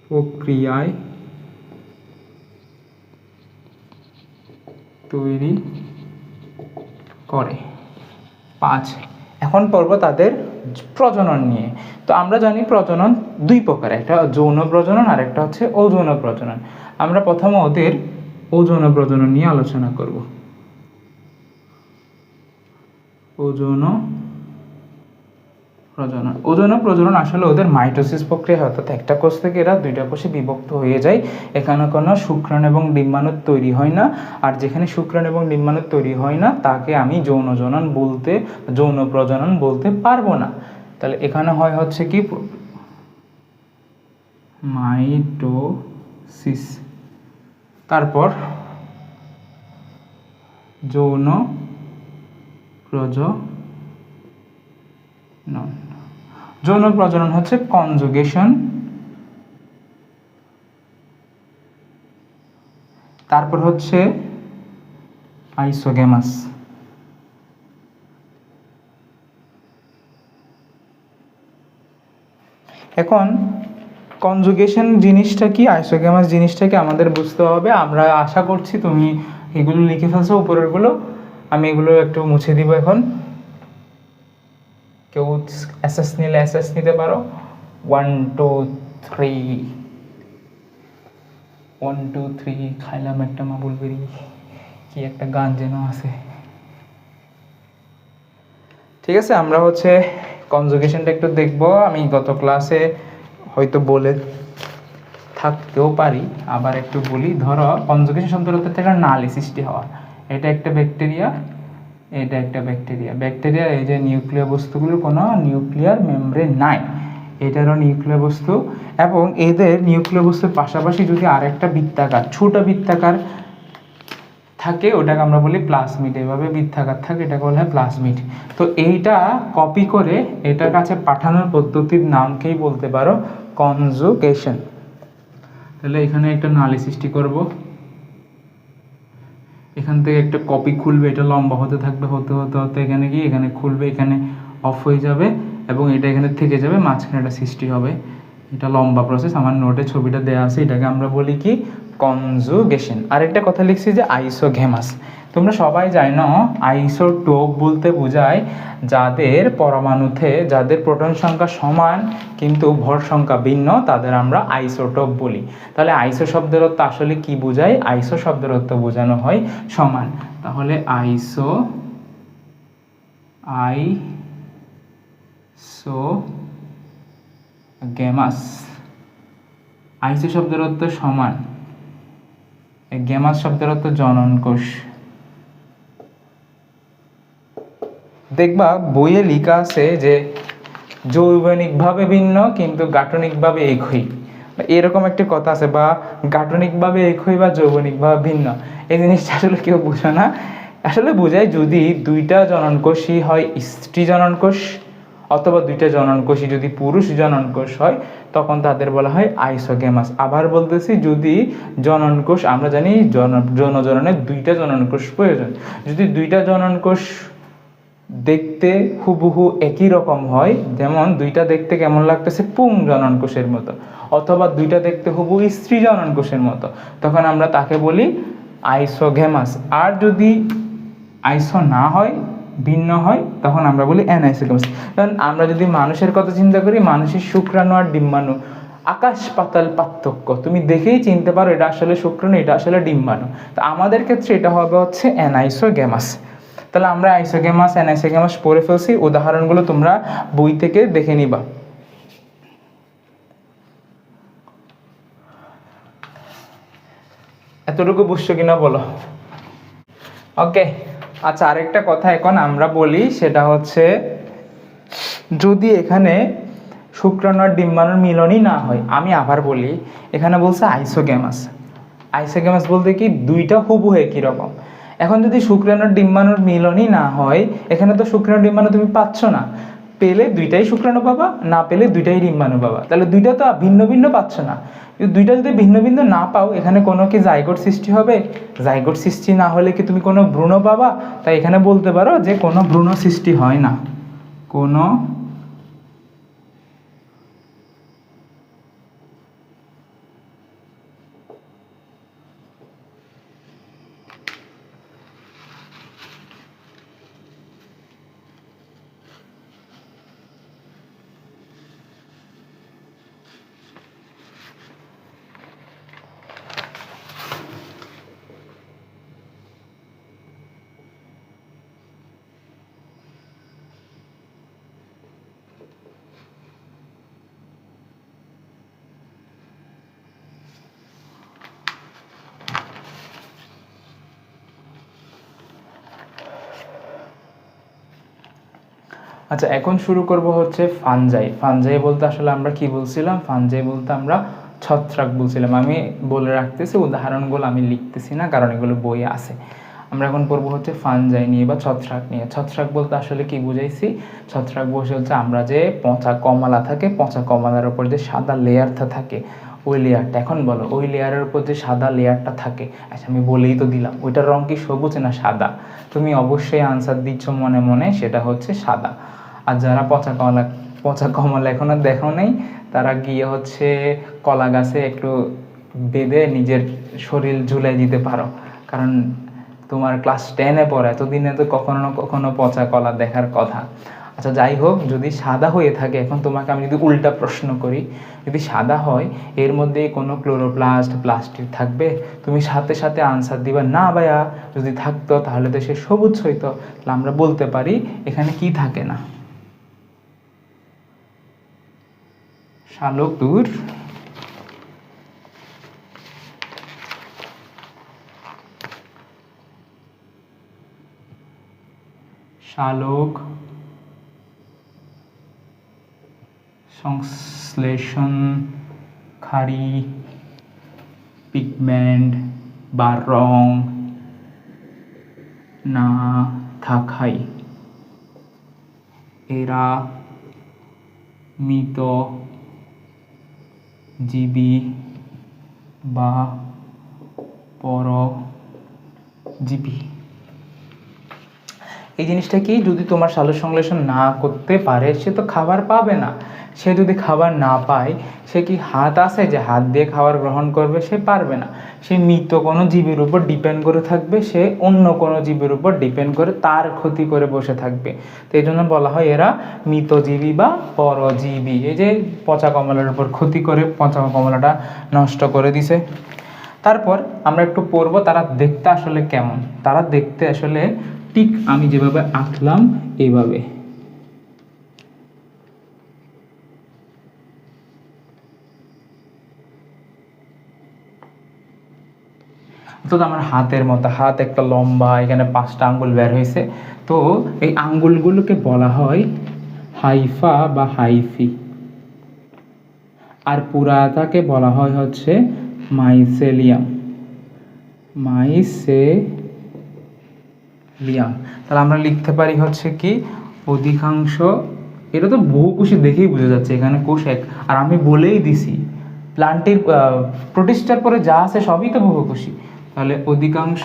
প্রক্রিয়ায় তৈরি করে। 5, এখন পড়ব তাদের প্রজনন নিয়ে। তো আমরা জানি প্রজনন 2 প্রকার, একটা যৌন প্রজনন আর একটা হচ্ছে অযৌন প্রজনন। আমরা প্রথমে ওদের অযৌন প্রজনন নিয়ে আলোচনা করব। অযৌন প্রজনন আসলে ওদের মাইটোসিস প্রক্রিয়া, অর্থাৎ একটা কোষ থেকে এরা 2টা কোষে বিভক্ত হয়ে যায়। এখানে কোনো শুক্রাণু এবং ডিম্বাণু তৈরি হয় না, আর যেখানে শুক্রাণু এবং ডিম্বাণু তৈরি হয় না তাকে আমি যৌন প্রজনন বলতে পারবো না। তাহলে এখানে হয় হচ্ছে কি মাইটোসিস, তারপর যৌন প্রজনন হচ্ছে কনজুগেশন, তারপর হচ্ছে আইসোগেমাস। এখন কনজুগেশন জিনিসটা কি, আইসোগেমাস জিনিসটা কি আমাদের বুঝতে হবে। আমরা আশা করছি তুমি এগুলো লিখে ফেলছো উপরেরগুলো, আমি এগুলো একটু মুছে দিব। এখন কেউ অ্যাসেস নিলে অ্যাসেস নিতে পারো। 1 2 3 1 2 3 খাইলাম একটা মাবুল বেরি, কি একটা গান যেন আছে। ঠিক আছে, আমরা হচ্ছে কনজুগেশনটা একটু দেখব। আমি গত ক্লাসে হয়তো বলে থাকতেও পারি, আবার একটু বলি। ধরো কনজুগেশন শব্দের অর্থ থেকে নালী সৃষ্টি হওয়া। এটা একটা ব্যাকটেরিয়া, এটা একটা ব্যাকটেরিয়া। ব্যাকটেরিয়ার এই যে নিউক্লিয়ার বস্তুগুলোর কোনো নিউক্লিয়ার মেমব্রেন নাই, এটারও নিউক্লিয়ার বস্তু। এবং এদের নিউক্লিয়ার বস্তুর পাশাপাশি যদি আরেকটা বৃত্তাকার, ছোট বৃত্তাকার থাকে, ওটাকে আমরা বলি প্লাজমিড। এভাবে বৃত্তাকার থাকে, এটাকে বলা হয় প্লাজমিড। তো এইটা কপি করে এটার কাছে পাঠানোর পদ্ধতির নামকেই বলতে পারো কনজুগেশন। তাহলে এখানে একটা নালী সৃষ্টি করব, এখান থেকে একটা কপি খুলবে, এটা লম্বা হতে থাকবে, হতে হতে হতে এখানে গিয়ে এখানে খুলবে, এখানে অফ হয়ে যাবে এবং এটা এখানে থেকে যাবে, মাঝখানে একটা সৃষ্টি হবে। এটা লম্বা প্রসেস, আমার নোটে ছবিটা দেওয়া আছে। এটাকে আমরা বলি কি কনজুগেশন। আরেকটা কথা লিখছি যে আইসোগেমাস। তোমরা সবাই জানো আইসোটোপ বলতে বোঝায় যাদের পরমাণুতে যাদের প্রোটন সংখ্যা সমান কিন্তু ভর সংখ্যা ভিন্ন, তাদের আমরা আইসোটোপ বলি। তাহলে আইসো শব্দের অর্থ আসলে কি বোঝায়? আইসো শব্দের অর্থ বোঝানো হয় সমান। তাহলে আইসোগেমাস। আইসো শব্দের অর্থ সমান, গেমাস শব্দের অর্থ জনন কোষ। দেখবা বইয়ে লেখা আছে যে যৌবনিকভাবে ভিন্ন কিন্তু গাঠনিকভাবে একই, এরকম একটি কথা আছে। বা গাঠনিকভাবে একই বা যৌবনিকভাবে ভিন্ন, এই জিনিসটা আসলে কেউ বোঝে না। আসলে বোঝায় যদি দুইটা জননকোষই হয় স্ত্রী জননকোষ, অথবা দুইটা জননকোষই যদি পুরুষ জননকোষ হয়, তখন তাদের বলা হয় আইসোগেমাস। আবার বলতেছি, যদি জননকোষ, আমরা জানি জননে দুইটা জননকোষ প্রয়োজন, যদি দুইটা জননকোষ দেখতে হুবহু একই রকম হয়, যেমন দুইটা দেখতে কেমন লাগতেছে পুং জননকোষের মতো, অথবা দুইটা দেখতে হুবহু স্ত্রী জননকোষের মতো, তখন আমরা তাকে বলি আইসোগেমাস। আর যদি আইসো না হয়, ভিন্ন হয়, তখন আমরা বলি অ্যানাইসোগেমাস। কারণ আমরা যদি মানুষের কথা চিন্তা করি, মানুষের শুক্রাণু আর ডিম্বাণু আকাশ পাতাল পার্থক্য, তুমি দেখেই চিনতে পারো এটা আসলে শুক্রাণু, এটা আসলে ডিম্বাণু। তো আমাদের ক্ষেত্রে এটা হবে হচ্ছে অ্যানাইসোগেমাস। তাহলে আমরা আইসোগেমাস অ্যানাইসোগেমাস পড়ে ফেলছি, উদাহরণগুলো তোমরা বই থেকে দেখে নিবা। এতটুকু বুঝছো কিনা বলো? ওকে, আচ্ছা আরেকটা কথা এখন আমরা বলি, সেটা হচ্ছে যদি এখানে শুক্রাণু আর ডিম্বাণুর মিলনই না হয়, আমি আবার বলি, এখানে বলছে আইসোগেমাস। আইসোগেমাস বলতে কি দুইটা হুবহু একই রকম। এখন যদি শুক্রাণুর ডিম্বাণুর মিলনই না হয়, এখানে তো শুক্রাণু ডিম্বাণু তুমি পাচ্ছ না, পেলে দুইটাই শুক্রাণু পাবা, না পেলে দুইটাই ডিম্বাণু পাবা। তাহলে দুইটা তো ভিন্ন ভিন্ন পাচ্ছ না। দুইটা যদি ভিন্ন ভিন্ন না পাও, এখানে কোনো কি জাইগোট সৃষ্টি হবে? জাইগোট সৃষ্টি না হলে কি তুমি কোনো ভ্রূণ পাবা? তাই এখানে বলতে পারো যে কোনো ভ্রূণ সৃষ্টি হয় না, কোনো আচ্ছা এখন শুরু করব হচ্ছে ফানজাই। ফানজাই বলতে আসলে আমরা কি বলছিলাম? ফানজাই বলতে আমরা ছত্রাক বলছিলাম। আমি বলে রাখতেছি, উদাহরণগুলো আমি লিখতেছি না কারণ এগুলো বইয়ে আছে। আমরা এখন পড়বো হচ্ছে ফানজাই নিয়ে বা ছত্রাক নিয়ে। ছত্রাক বলতে আসলে কি বুঝাইছি? ছত্রাক বসে হচ্ছে আমরা যে পচা কমলা থাকে, পচা কমলার উপর যে সাদা লেয়ারটা থাকে, ওই লেয়ারটা। এখন বলো ওই লেয়ারের উপর যে সাদা লেয়ারটা থাকে, আচ্ছা আমি বলেই তো দিলাম ওইটার রং কি সবুজ না সাদা? তুমি অবশ্যই আনসার দিচ্ছ মনে মনে, সেটা হচ্ছে সাদা। আর যারা পচা কমলা এখনো দেখো নেই, তারা গিয়ে হচ্ছে কলা গাছে একটু বেঁধে নিজের শরীর ঝুলাই দিতে পারো, কারণ তোমার ক্লাস 10-এ পড়ে, এতদিনে তো কখনো না কখনো পচা কলা দেখার কথা। আচ্ছা যাই হোক, যদি সাদা হয়ে থাকে, এখন তোমাকে আমি যদি উল্টা প্রশ্ন করি, যদি সাদা হয় এর মধ্যে কোনো ক্লোরোপ্লাস্ট প্লাস্টিক থাকবে? তুমি সাথে সাথে আনসার দিবা না ভাইয়া, যদি থাকতো তাহলে তো সে সবুজ হইতো। তাহলে আমরা বলতে পারি এখানে কি থাকে না? শালক দূর। শালক সংশ্লেষণকারী পিগমেন্ট বা রং না থাকায় এরা মৃত জীবী বা পরজীবী। এই জিনিসটা কি, যদি তোমার সালোক সংশ্লেষণ না করতে পারে সে তো খাবার পাবে না। সে যদি খাবার না পায়, সে কি হাত আছে যে হাত দিয়ে খাবার গ্রহণ করবে? সে পারবে না। সে মৃত কোনো জীবের উপর ডিপেন্ড করে থাকবে, সে অন্য কোনো জীবের উপর ডিপেন্ড করে তার ক্ষতি করে বসে থাকবে। তো এই জন্য বলা হয় এরা মৃতজীবী বা পরজীবী। এই যে পচা কমলার উপর ক্ষতি করে পচা কমলাটা নষ্ট করে দিছে। তারপর আমরা একটু পড়বো তারা দেখতে আসলে কেমন। তারা দেখতে আসলে ঠিক আমি যেভাবে আঁকলাম এইভাবে। তো আমার হাতের মতো, হাত একটা লম্বা, এখানে 5টা আঙ্গুল বের হয়েছে। তো এই আঙ্গুলগুলোকে বলা হয় হাইফা বা হাইফি, আর পুরাটাকে বলা হয় হচ্ছে মাইসেলিয়াম। তাহলে আমরা লিখতে পারি হচ্ছে কি, অধিকাংশ, এটা তো বহুকোষী দেখেই বোঝা যাচ্ছে এখানে কোষ এক, আর আমি বলেই দিছি প্লান্টের প্রোটিস্টার পরে যা আছে সবই তো বহুকোষী। তাহলে অধিকাংশ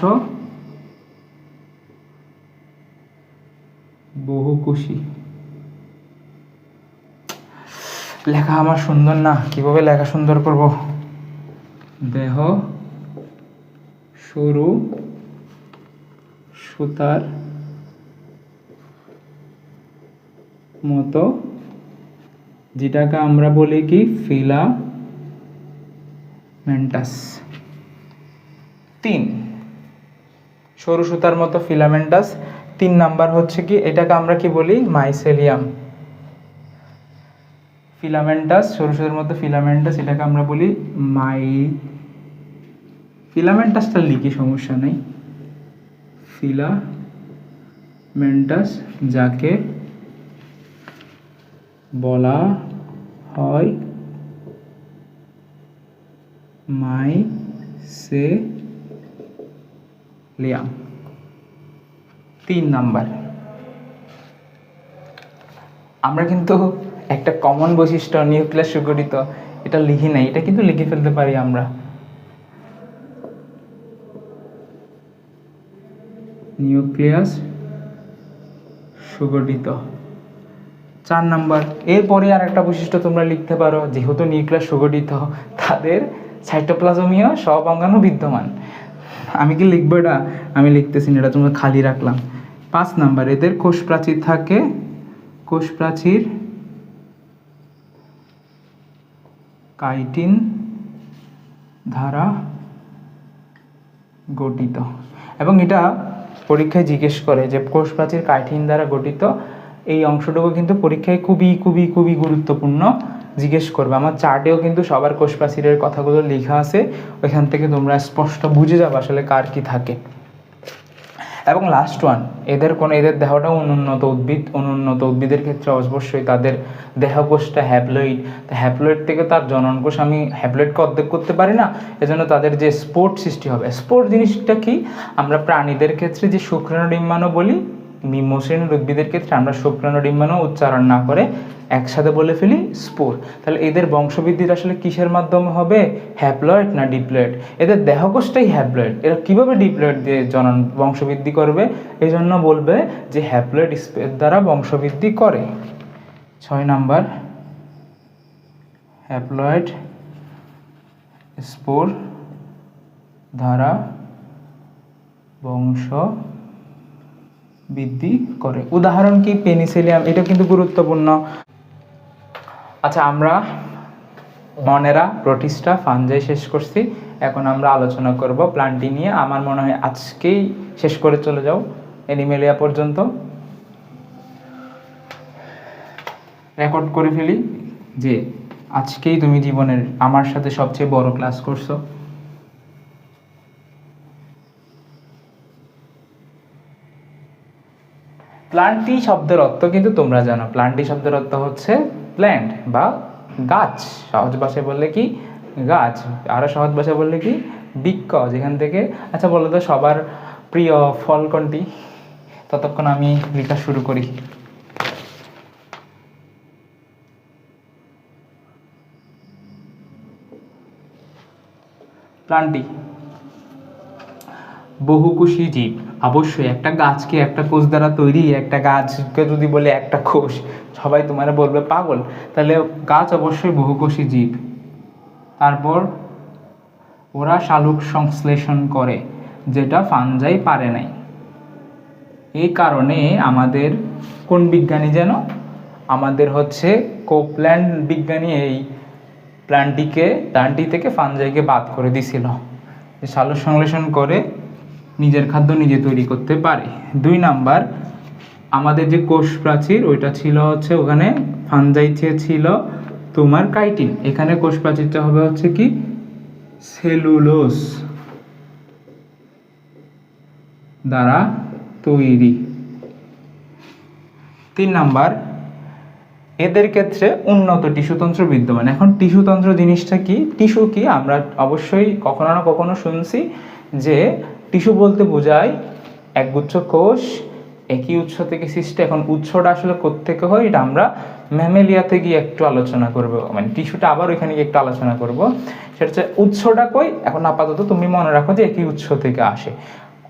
বহুকোষী। লেখা আমার সুন্দর না, কিভাবে লেখা সুন্দর করব? দেহ সরু সুতার মতো, যেটাকে আমরা বলি কি ফিলামেন্টাস। 3 সরু সুতার মতো ফিলামেন্টাস। 3 নাম্বার হচ্ছে কি, এটাকে আমরা কি বলি? মাইসেলিয়াম। ফিলামেন্টাস, সরু সুতার মতো ফিলামেন্টাস, এটাকে আমরা বলি ফিলামেন্টাসটা লিখি, সমস্যা নেই। ফিলামেন্টাস, যাকে বলা হয় মাইসেলিয়াম। 3 নাম্বার। আমরা কিন্তু একটা কমন বৈশিষ্ট্য নিউক্লিয়াস সুগঠিত, এটা লিখি নাই, এটা কিন্তু লিখে ফেলতে পারি আমরা। নিউক্লিয়াস সুগঠিত 4 নাম্বার। এরপরে আর একটা বৈশিষ্ট্য তোমরা লিখতে পারো, যেহেতু নিউক্লিয়াস সুগঠিত, তাদের সাইটোপ্লাজমীয় সব অঙ্গাণু বিদ্যমান। আমি কি লিখবো এটা? আমি লিখতেছি না, এটা তোমরা খালি রাখলাম। 5 নাম্বার, এদের কোষ প্রাচীর থাকে, কোষ প্রাচীর কাইটিন দ্বারা গঠিত। এবং এটা পরীক্ষায় জিজ্ঞেস করে যে কোষ প্রাচীর কাইটিন দ্বারা গঠিত, এই অংশটুকু কিন্তু পরীক্ষায় খুবই খুবই খুবই গুরুত্বপূর্ণ, জিজ্ঞেস করবে। আমার চার্টেও কিন্তু সবার কোষ প্রাচীরের কথাগুলো লেখা আছে, ওইখান থেকে তোমরা স্পষ্ট বুঝে যাবে আসলে কার কি থাকে। এবং লাস্ট ওয়ান, এদের দেহটাও অনুন্নত উদ্ভিদের ক্ষেত্রে অবশ্যই তাদের দেহকোষটা হ্যাপ্লয়েড। তো হ্যাপ্লয়েড থেকে তার জনন কোষ, আমি হ্যাপ্লয়েডকে অর্ধেক করতে পারি না, এজন্য তাদের যে স্পোর সৃষ্টি হবে। স্পোর জিনিসটা কি? আমরা প্রাণীদের ক্ষেত্রে যে শুক্রাণু ডিম্বাণু বলি, মসৃণের উদ্ভিদের ক্ষেত্রে আমরা শুক্রাণু ডিম্বাণু উচ্চারণ না করে একসাথে বলে ফেলি স্পোর। তাহলে এদের বংশবৃদ্ধির আসলে কিসের মাধ্যমে হবে, হ্যাপ্লয়েড না ডিপ্লয়েড? এদের দেহকোষটাই হ্যাপ্লয়েড, এরা কীভাবে ডিপ্লয়েড দিয়ে বংশবৃদ্ধি করবে? এই জন্য বলবে যে হ্যাপ্লয়েড স্পের দ্বারা বংশবৃদ্ধি করে। 6 নাম্বার, হ্যাপ্লয়েড স্পোর দ্বারা বংশ বৃদ্ধি করে। উদাহরণ কি, পেনিসিলিয়াম, এটা কিন্তু গুরুত্বপূর্ণ। আচ্ছা, আমরা মনেরা, প্রোটিস্টা, ফানজাই শেষ করছি। এখন আমরা আলোচনা করব প্লান্টি নিয়ে। আমার মনে হয় আজকেই শেষ করে চলে যাও অ্যানিমেলিয়া পর্যন্ত, রেকর্ড করে ফেলি যে আজকেই তুমি জীবনের আমার সাথে সবচেয়ে বড় ক্লাস করছো। প্লান্টি শব্দের অর্থ কিন্তু তোমরা জানো। প্লান্টি শব্দের অর্থ হচ্ছে প্ল্যান্ট বা গাছ। সহজ ভাষায় বললে কি গাছ, আরও সহজ ভাষায় বললে কি বৃক্ষ, যেখান থেকে। আচ্ছা বলো তো সবার প্রিয় ফল কোনটি? ততক্ষণ আমি লেখা শুরু করি। প্লান্টি বহুকোষী জীব। অবশ্যই একটা গাছকে একটা কোষ দ্বারা তৈরি, একটা গাছকে যদি বলে একটা কোষ, সবাই তোমার বলবে পাগল। তাহলে গাছ অবশ্যই বহুকোষী জীব। তারপর ওরা শালুক সংশ্লেষণ করে, যেটা ফানজাই পারে নাই। এই কারণে আমাদের কোন বিজ্ঞানী যেন, আমাদের হচ্ছে কোপল্যান্ড বিজ্ঞানী এই প্লান্টি থেকে ফানজাইকে বাদ করে দিছিল, যে শালুক সংশ্লেষণ করে নিজের খাদ্য নিজে তৈরি করতে পারে। 2 নাম্বার, আমাদের যে কোষ প্রাচীর ওইটা ছিল হচ্ছে, ওখানে ফানজাই ছিল তোমার কাইটিন, এখানে কোষ প্রাচীরটা হবে হচ্ছে কি সেলুলোজ দ্বারা তৈরি। 3 নাম্বার, এদের ক্ষেত্রে উন্নত টিস্যুতন্ত্র বিদ্যমান। এখন টিস্যুতন্ত্র জিনিসটা কি, টিস্যু কি, আমরা অবশ্যই কখনো না কখনো শুনছি যে টিস্যু বলতে বোঝায় একগুচ্ছ কোষ একই উৎস থেকে সৃষ্ট। এখন উৎসটা আসলে কোত্থেকে হয় এটা আমরা ম্যামেলিয়াতে গিয়ে একটু আলোচনা করব, মানে টিস্যুটা আবার ওইখানে গিয়ে একটু আলোচনা করব। সেটা হচ্ছে উৎসটা কই, এখন আপাতত তুমি মনে রাখো যে একই উৎস থেকে আসে।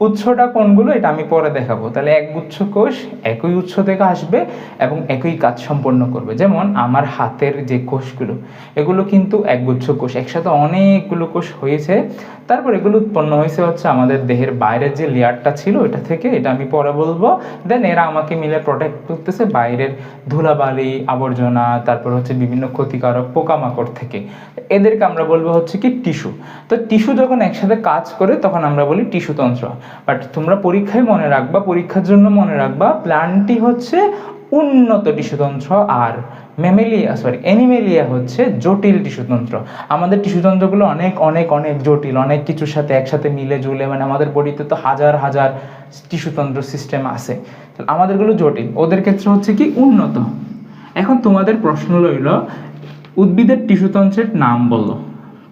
উৎসটা কোনগুলো এটা আমি পরে দেখাবো। তাহলে একগুচ্ছ কোষ একই উৎস থেকে আসবে এবং একই কাজ সম্পন্ন করবে। যেমন আমার হাতের যে কোষগুলো, এগুলো কিন্তু একগুচ্ছ কোষ, একসাথে অনেকগুলো কোষ হয়েছে। তারপর এগুলো উৎপন্ন হয়েছে হচ্ছে আমাদের দেহের বাইরের যে লেয়ারটা ছিল ওইটা থেকে, এটা আমি পরে বলবো। দেন এরা আমাকে মিলে প্রোটেক্ট করতেছে বাইরের ধুলাবালি, আবর্জনা, তারপর হচ্ছে বিভিন্ন ক্ষতিকারক পোকামাকড় থেকে। এদেরকে আমরা বলবো হচ্ছে কি টিস্যু। তো টিস্যু যখন একসাথে কাজ করে তখন আমরা বলি টিস্যুতন্ত্র। বাট তোমরা পরীক্ষায় মনে রাখবা, পরীক্ষার জন্য মনে রাখবা, প্ল্যান্টি হচ্ছে উন্নত টিস্যুতন্ত্র আর অ্যানিমেলিয়া হচ্ছে জটিল টিস্যুতন্ত্র। আমাদের টিস্যুতন্ত্রগুলো অনেক অনেক অনেক জটিল, অনেক কিছুর সাথে একসাথে মিলে জুলে, মানে আমাদের বডিতে তো হাজার হাজার টিস্যুতন্ত্র সিস্টেম আছে, আমাদেরগুলো জটিল, ওদের ক্ষেত্রে হচ্ছে কি উন্নত। এখন তোমাদের প্রশ্ন রইল, উদ্ভিদের টিস্যুতন্ত্রের নাম বলো।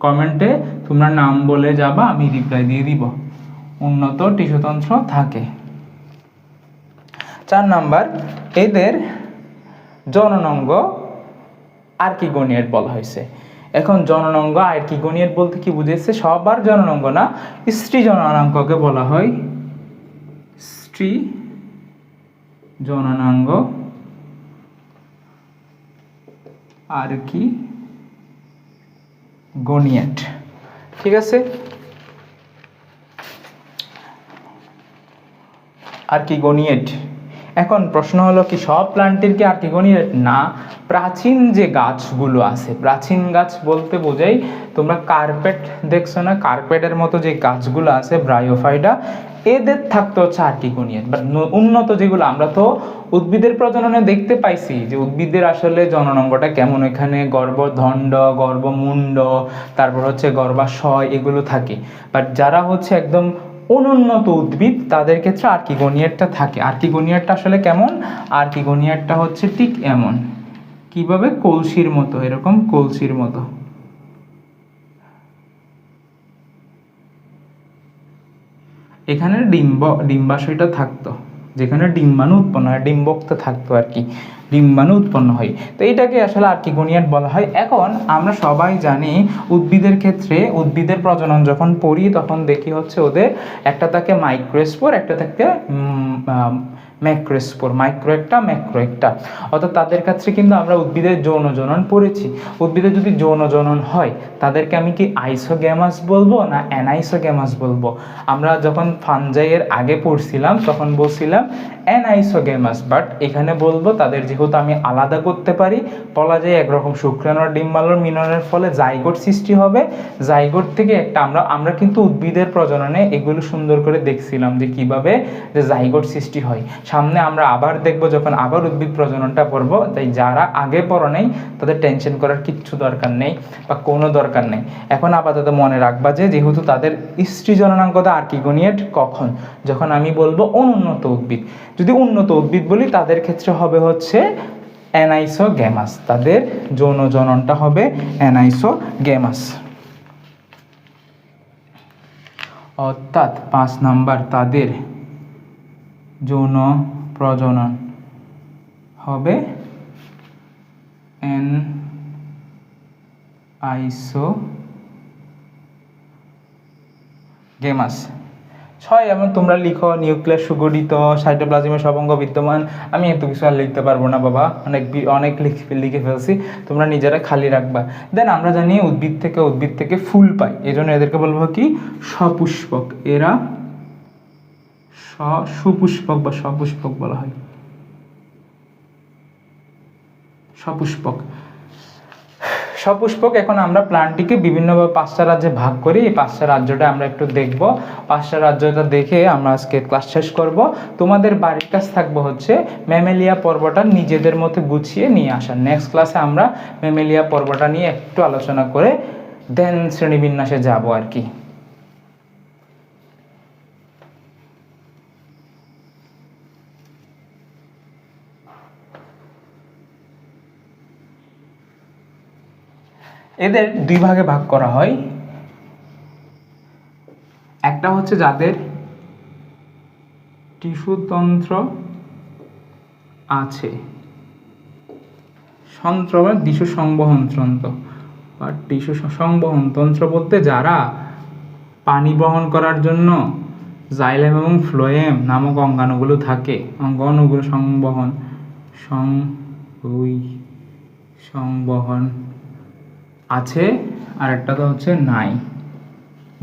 কমেন্টে তোমরা নাম বলে যাবা, আমি রিপ্লাই দিয়ে দিব। উন্নত টিস্যুতন্ত্র থাকে। 4 নাম্বার, এদের জননাঙ্গ আর্কিগোনিয়েট বলা হয়েছে। এখন জননাঙ্গ আর্কিগোনিয়েট বলতে কি বুঝেছে, সবার জননাঙ্গ না, স্ত্রী জননাঙ্গকে বলা হয় স্ত্রী জননাঙ্গ আর্কিগোনিয়েট। ঠিক আছে, আর্কিগোনিয়েট। এখন প্রশ্ন হলো কি সব প্লান্টের কি আর্কিগোনিয়েট? না, প্রাচীন যে গাছগুলো আছে, প্রাচীন গাছ বলতে বোঝাই, তোমরা কার্পেট দেখছো না, কার্পেটের মতো যে গাছগুলো আছে ব্রায়োফাইটা, এদের থাকতে হচ্ছে আর্কিগোনিয়েট। বাট উন্নত যেগুলো, আমরা তো উদ্ভিদের প্রজননে দেখতে পাইছি যে উদ্ভিদের আসলে জননাঙ্গটা কেমন, এখানে গর্ভদণ্ড, গর্ভমুণ্ড, তারপর হচ্ছে গর্ভাশয়, এগুলো থাকে। বাট যারা হচ্ছে একদম অনুন্নত উদ্ভিদ তাদের ক্ষেত্রে আর্কিগোনিয়েটটা থাকে। আর্কিগোনিয়েটটা আসলে কেমন, আর্কিগোনিয়েটটা হচ্ছে ঠিক এমন, কিভাবে, কলসির মতো, এরকম কলসির মতো। এখানে ডিম্বাশয়টা থাকতো, যেখানে ডিম্বাণু উৎপন্ন হয়, ডিম্বকটা থাকতো আর কি, ডিম্বাণু উৎপন্ন হয়। তো এটাকে আসলে আর্কিগোনিয়াট বলা হয়। এখন আমরা সবাই জানি উদ্ভিদের ক্ষেত্রে উদ্ভিদের প্রজনন যখন পড়ি তখন দেখি হচ্ছে ওদের একটা থাকে মাইক্রোস্পোর, একটা থাকে ম্যাক্রোস্পোর, মাইক্রো একটা ম্যাক্রো একটা, অর্থাৎ তাদের কাছে কিন্তু আমরা উদ্ভিদের যৌন জনন পড়েছি। উদ্ভিদের যদি যৌন জনন হয় তাদেরকে আমি কি আইসোগ্যামাস বলবো না অ্যানাইসোগ্যামাস বলবো? আমরা যখন ফানজাইয়ের আগে পড়ছিলাম তখন বলছিলাম অ্যানাইসোগ্যামাস, বাট এখানে বলবো তাদের যেহেতু আমি আলাদা করতে পারি, বলা যায় একরকম শুক্রাণুর ডিম্বাণুর মিলনের ফলে জাইগোট সৃষ্টি হবে, জাইগোট থেকে একটা আমরা কিন্তু উদ্ভিদের প্রজননে এগুলো সুন্দর করে দেখছিলাম যে কিভাবে যে জাইগোট সৃষ্টি হয়। সামনে আমরা আবার দেখব যখন আবার উদ্ভিদ প্রজননটা পড়ব, তাই যারা আগে পড়ো নেই তাদের টেনশন করার কিচ্ছু দরকার নেই বা কোনো দরকার নেই। এখন আপাতত মনে রাখবা যে যেহেতু তাদের স্ত্রী জননাঙ্গতা আর্কিগোনিয়েট কখন, যখন আমি বলবো অনুন্নত উদ্ভিদ। যদি উন্নত উদ্ভিদ বলি তাদের ক্ষেত্রে হবে হচ্ছে অ্যানাইসোগ্যামাস, তাদের যৌন জননটা হবে অ্যানাইসোগ্যামাস। অর্থাৎ 5 নাম্বার তাদের যৌন প্রজনন হবে অ্যানাইসোগ্যামাস। 6 এমন তোমরা লিখো নিউক্লিয়াস সুগঠিত, সাইটোপ্লাজমে সবঙ্গ বিদ্যমান। আমি এত কিছু আর লিখতে পারবো না বাবা, অনেক লিখে ফেলছি, তোমরা নিজেরা খালি রাখবা। দেন আমরা জানি উদ্ভিদ থেকে ফুল পাই, এই জন্য এদেরকে বলবো কি সপুষ্পক। এরা সুপুষ্পক বা সপুষ্পক বলা হয়, সপুষ্পক। সপুষ্পক। এখন আমরা প্লান্টটিকে বিভিন্নভাবে 5টা রাজ্যে ভাগ করি, এই 5টা রাজ্যটা আমরা একটু দেখব। 5টা রাজ্যটা দেখে আমরা আজকে ক্লাস শেষ করব। তোমাদের বাড়ির কাজ থাকবে হচ্ছে ম্যামেলিয়া পর্বটা নিজেদের মতো গুছিয়ে নিয়ে আসা। নেক্সট ক্লাসে আমরা ম্যামেলিয়া পর্বটা নিয়ে একটু আলোচনা করে দেন শ্রেণীবিন্যাসে যাব আর কি। এদের 2 ভাগে ভাগ করা হয়। একটা হচ্ছে যাদের টিস্যুতন্ত্র আছে, তন্ত্র বা টিস্যু সংবহন তন্ত্র বা টিস্যু সংবহন তন্ত্র বলতে যারা পানি বহন করার জন্য জাইলেম এবং ফ্লোয়েম নামক অঙ্গাণুগুলো থাকে, অঙ্গাণুগুলো সংবহন আছে, আর একটা তো হচ্ছে নাই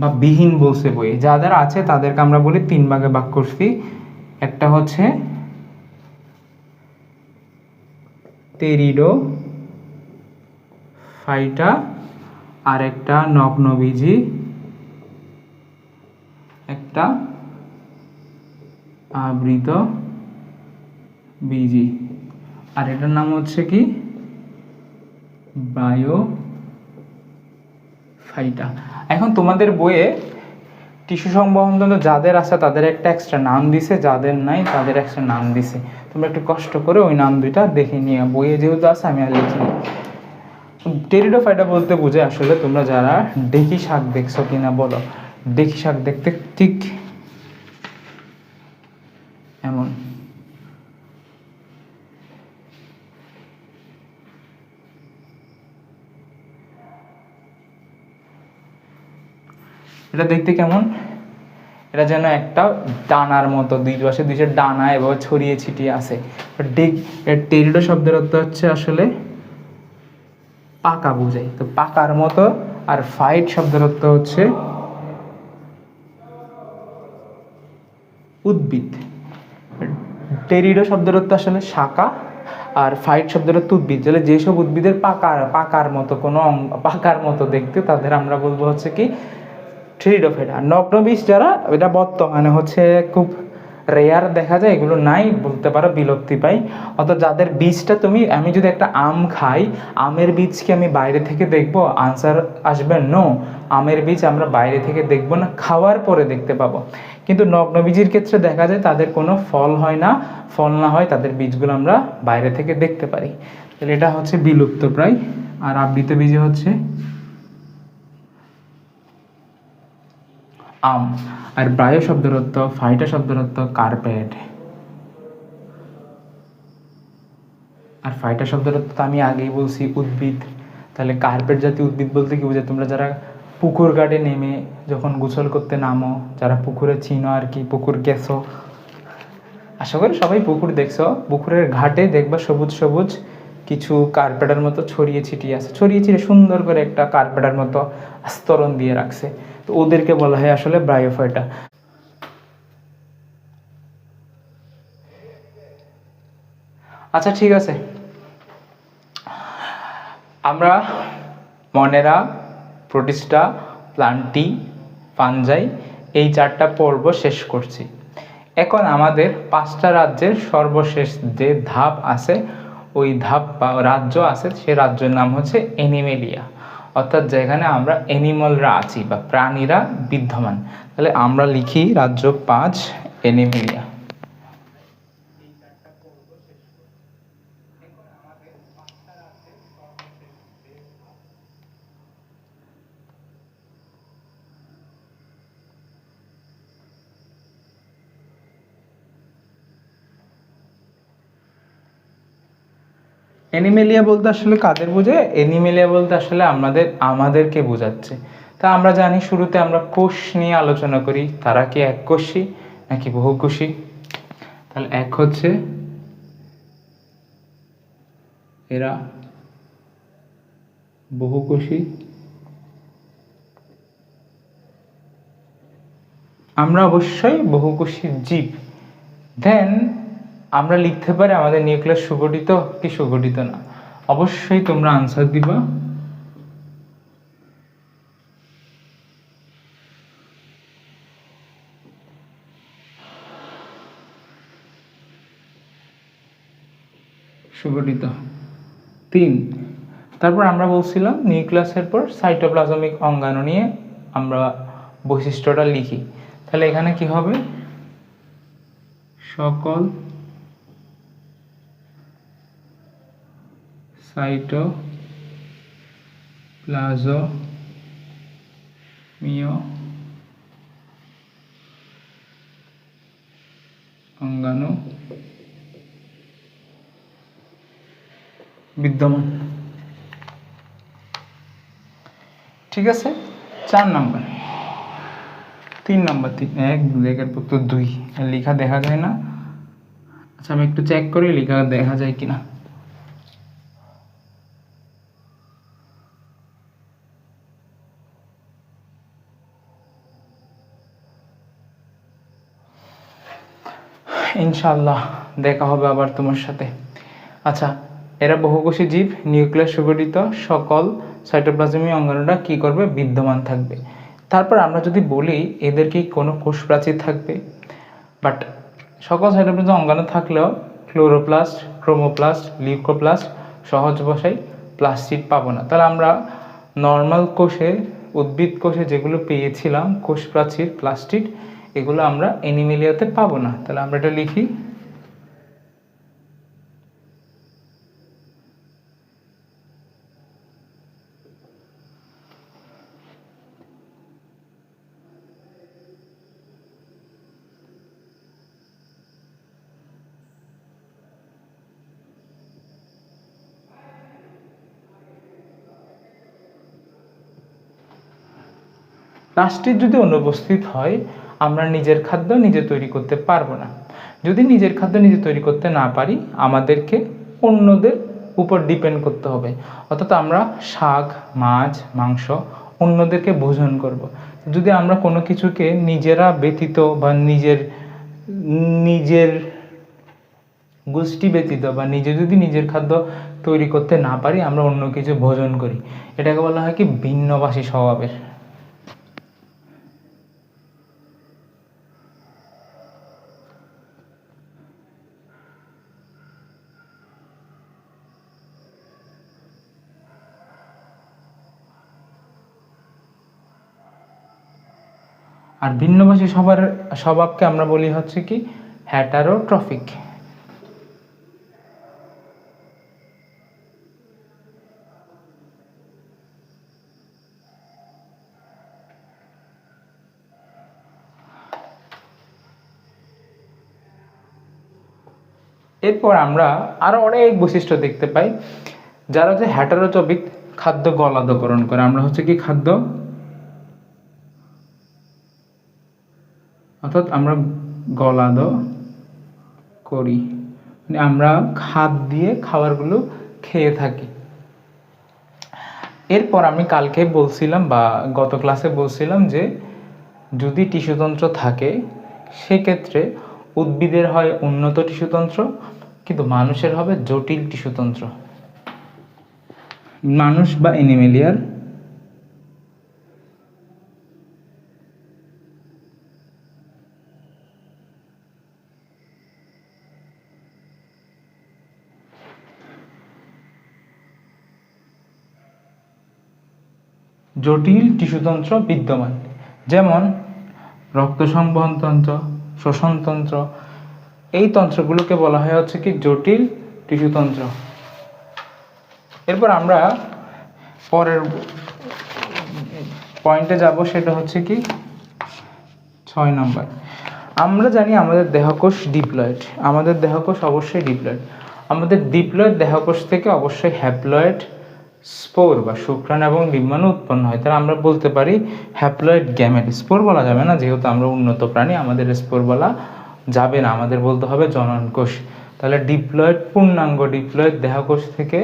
বা বিহীন বলছে বই। যাদের আছে তাদেরকে আমরা বলি 3 ভাগে ভাগ করছি। একটা হচ্ছে টেরিডোফাইটা, আর একটা নগ্নবীজি, একটা আবৃত বীজি, আর এটার নাম হচ্ছে কি ব্রায়োফাইটা। এখন তোমাদের বইয়ে টিস্যু সংবহনতন্ত্র যাদের আছে তাদের একটা এক্সট্রা নাম দিছে, যাদের নাই তাদের এক্সট্রা নাম দিছে। তোমরা একটু কষ্ট করে ওই নাম দুইটা দেখে নিয়ে, বইয়ে যেহেতু আছে আমি আর লিখিনি। টেরিডোফাইটা বলতে বুঝে আসলে তোমরা যারা ডেকি শাক দেখছো কিনা বলো। ডেকি শাক দেখতে ঠিক এমন। এটা দেখতে কেমন? এটা যেন একটা ডানার মতো, দুই পাশে দুইটা ডানা এবং ছড়িয়ে ছিটিয়ে আছে। টেরিডো শব্দের অর্থ হচ্ছে আসলে পাকা বোঝায়, তো পাকার মতো। আর ফাইট শব্দের অর্থ হচ্ছে উদ্ভিদ। টেরিডো শব্দের অর্থ আসলে শাখা, আর ফাইট শব্দের অর্থ উদ্ভিদ। তাহলে যেসব উদ্ভিদের পাকার মতো কোনো পাকার মতো দেখতে, তাদের আমরা বলবো হচ্ছে কি টেরিডোফাইটা। আর নগ্নবীজ যারা, এটা বর্তমানে হচ্ছে খুব রেয়ার দেখা যায়, এগুলো নাই বলতে পারো, বিলুপ্তি পাই। অর্থাৎ যাদের বীজটা আমি যদি একটা আম খাই, আমের বীজ কি আমি বাইরে থেকে দেখবো? আনসার আসবে নো। আমের বীজ আমরা বাইরে থেকে দেখবো না, খাওয়ার পরে দেখতে পাবো। কিন্তু নগ্নবীজির ক্ষেত্রে দেখা যায় তাদের কোনো ফল হয় না, ফল না হয় তাদের বীজগুলো আমরা বাইরে থেকে দেখতে পারি। তাহলে এটা হচ্ছে বিলুপ্ত প্রায়। আর আবৃত বীজ হচ্ছে আম। আর ব্রায়ো শব্দের অর্থ, ফাইটা শব্দের অর্থ কার্পেট। আর ফাইটা শব্দটা তো আমি আগেই বলছি উদ্ভিদ। তাহলে কার্পেট জাতীয় উদ্ভিদ বলতে কি বোঝায়? তোমরা যারা পুকুর ঘাটে নেমে যখন গোসল করতে নামো, যারা পুকুরে চিনো আর কি, পুকুর গেছো, আশা করি সবাই পুকুর দেখছো, পুকুরের ঘাটে দেখবা সবুজ সবুজ কিছু কার্পেটের মতো ছড়িয়ে ছিটিয়ে আছে, ছড়িয়ে ছিটিয়ে সুন্দর করে একটা কার্পেটের মতো আস্তরণ দিয়ে রাখছে। তো ওদেরকে বলা হয় আসলে ব্রায়োফাইটা। আচ্ছা ঠিক আছে, আমরা মনেরা, প্রোটিস্টা, প্লান্টি, ফানজাই এই 4টা পর্ব শেষ করছি। এখন আমাদের 5টা রাজ্যের সর্বশেষ যে ধাপ আছে, ওই ধাপ বা রাজ্য আছে, সে রাজ্যের নাম হচ্ছে অ্যানিমেলিয়া, অর্থাৎ যেখানে আমরা অ্যানিমালরা আছি বা প্রাণীরা বিদ্যমান। তাহলে আমরা লিখি রাজ্য 5 অ্যানিমেলিয়া। অ্যানিমেলিয়া বলতে আসলে কাদের বোঝায়? অ্যানিমেলিয়া বলতে আসলে আমাদেরকে বোঝাচ্ছে। তা আমরা জানি শুরুতে আমরা কোষ নিয়ে আলোচনা করি, তারা কি এককোষী নাকি বহুকোষী? তাহলে এক হচ্ছে এরা বহুকোষী। আমরা অবশ্যই বহুকোষী জীব। দেন আমরা লিখতে পারি আমাদের নিউক্লিয়াস সুগঠিত কি সুগঠিত না। অবশ্যই তোমরা আনসার দিবা সুগঠিত 3। তারপর আমরা বলছিলাম নিউক্লিয়াসের পর সাইটোপ্লাজমিক অঙ্গাণু নিয়ে আমরা বৈশিষ্ট্যটা লিখি। তাহলে এখানে কি হবে? সকল সাইটোপ্লাজমীয় অঙ্গাণু বিদ্যমান। ঠিক আছে, 4 নাম্বার। 3 নাম্বার 3 1 2 পর তো 2 লেখা দেখা যায় না। আচ্ছা আমি একটু চেক করি লেখা দেখা যায় কিনা। ইনশাআল্লাহ দেখা হবে আবার তোমার সাথে। আচ্ছা, এরা বহুকোষী জীব, নিউক্লিয়াস সুগঠিত, সকল সাইটোপ্লাজমীয় অঙ্গাণুটা কি করবে? বিদ্যমান থাকবে। তারপর আমরা যদি বলি এদের কি কোনো কোষ প্রাচীর থাকবে? বাট সকল সাইটোপ্লাজম অঙ্গাণু থাকলেও ক্লোরোপ্লাস্ট, ক্রোমোপ্লাস্ট, লিউকোপ্লাস্ট, সহজ বসাই প্লাস্টিড পাবো না। তাহলে আমরা নর্মাল কোষে, উদ্ভিদ কোষে যেগুলো পেয়েছিলাম কোষ প্রাচীর, প্লাস্টিড, এগুলো আমরা অ্যানিমেলিয়াতে পাবো না। তাহলে আমরা এটা লিখি প্লাস্টিড যদি অনুপস্থিত হয় আমরা নিজের খাদ্য নিজে তৈরি করতে পারবো না। যদি নিজের খাদ্য নিজে তৈরি করতে না পারি আমাদেরকে অন্যদের উপর ডিপেন্ড করতে হবে, অর্থাৎ আমরা শাক, মাছ, মাংস অন্যদেরকে ভোজন করব। যদি আমরা কোনো কিছুকে নিজেরা ব্যতীত বা নিজের নিজের গোষ্ঠী ব্যতীত বা নিজে যদি নিজের খাদ্য তৈরি করতে না পারি আমরা অন্য কিছু ভোজন করি, এটাকে বলা হয় কি ভিন্নভাষী স্বভাবের। আর ভিন্নভাষী স্বভাবকে আমরা বলি হচ্ছে কি হেটারোট্রফিক। এরপর আমরা আরো অনেক বৈশিষ্ট্য দেখতে পাই। যারা হচ্ছে হ্যাটারোট্রপিক, খাদ্য গলাধকরণ করে, আমরা হচ্ছে কি খাদ্য, অর্থাৎ আমরা গলাধ করি, মানে আমরা খাদ দিয়ে খাবারগুলো খেয়ে থাকি। এরপর আমি কালকে বলছিলাম বা গত ক্লাসে বলছিলাম যে যদি টিস্যুতন্ত্র থাকে সেক্ষেত্রে উদ্ভিদের হয় উন্নত টিস্যুতন্ত্র, কিন্তু মানুষের হবে জটিল টিস্যুতন্ত্র। মানুষ বা অ্যানিমেলিয়ার জটিল টিস্যুতন্ত্র বিদ্যমান, যেমন রক্ত সংবহন তন্ত্র, শ্বসনতন্ত্র, এই তন্ত্রগুলোকে বলা হয় হচ্ছে কি জটিল টিস্যুতন্ত্র। এরপর আমরা পরের পয়েন্টে যাব, সেটা হচ্ছে কি 6 নম্বর। আমরা জানি আমাদের দেহকোষ ডিপ্লয়েড, আমাদের দেহকোষ অবশ্যই ডিপ্লয়েড। আমাদের ডিপ্লয়েড দেহকোষ থেকে অবশ্যই হ্যাপ্লয়েড স্পোর বা শুক্রাণু এবং ডিম্বাণু উৎপন্ন হয়। তাহলে আমরা বলতে পারি হ্যাপ্লয়েড গ্যামেট। স্পোর বলা যাবে না, যেহেতু আমরা উন্নত প্রাণী, আমাদের স্পোর বলা যাবে না, আমাদের বলতে হবে জনন কোষ। তাহলে ডিপ্লয়েড, পূর্ণাঙ্গ ডিপ্লয়েড দেহকোষ থেকে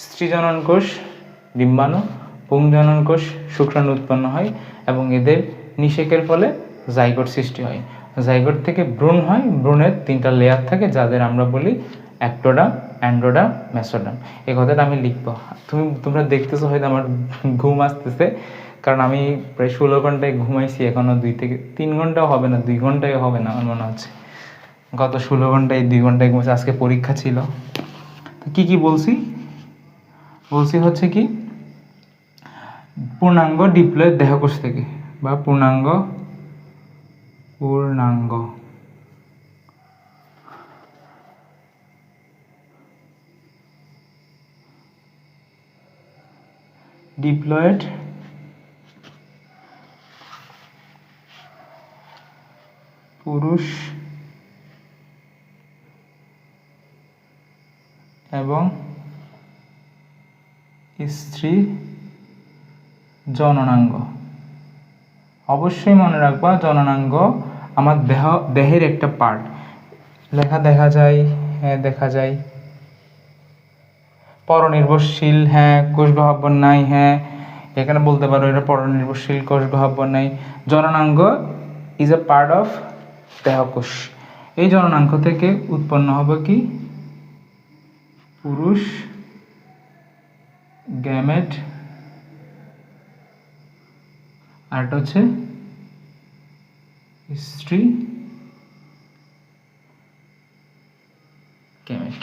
স্ত্রী জনন কোষ ডিম্বাণু, পুংজনন কোষ শুক্রাণু উৎপন্ন হয় এবং এদের নিষেকের ফলে জাইগোট সৃষ্টি হয়। জাইগোট থেকে ভ্রূণ হয়, ভ্রূণের 3টা লেয়ার থাকে যাদের আমরা বলি অ্যাক্টোডার্ম, অ্যান্ড্রোডার্ম, মেসোডার্ম। এই কথাটা আমি লিখবো। তোমরা দেখতেছো হয়তো আমার ঘুম আসতেছে, কারণ আমি প্রায় 16 ঘন্টায় ঘুমাইছি, এখনো 2 থেকে 3 ঘন্টাও হবে না, 2 ঘন্টায় হবে না আমার মনে হচ্ছে। গত 16 ঘন্টায় 2 ঘন্টায় ঘুমাইছি, আজকে পরীক্ষা ছিল। কি বলছি হচ্ছে কি পূর্ণাঙ্গ ডিপ্লয়েড দেহকোষ থেকে বা পূর্ণাঙ্গ ডিপ্লয়েড পুরুষ এবং স্ত্রী জননাঙ্গ। অবশ্যই মনে রাখবা জননাঙ্গ আমার দেহের একটা পার্ট। দেখা যায়, হ্যাঁ দেখা যায়। পরনির্ভরশীল, হ্যাঁ। কোষগহ্বর নাই, হ্যাঁ। এখানে বলতে পারো এটা পরনির্ভরশীল, কোষগহ্বর নাই। জননাঙ্গ ইজ এ পার্ট অফ দেহকোষ। এই জননাঙ্গ থেকে উৎপন্ন হবে কি পুরুষ গ্যামেট, আর এটা হচ্ছে স্ত্রী গ্যামেট।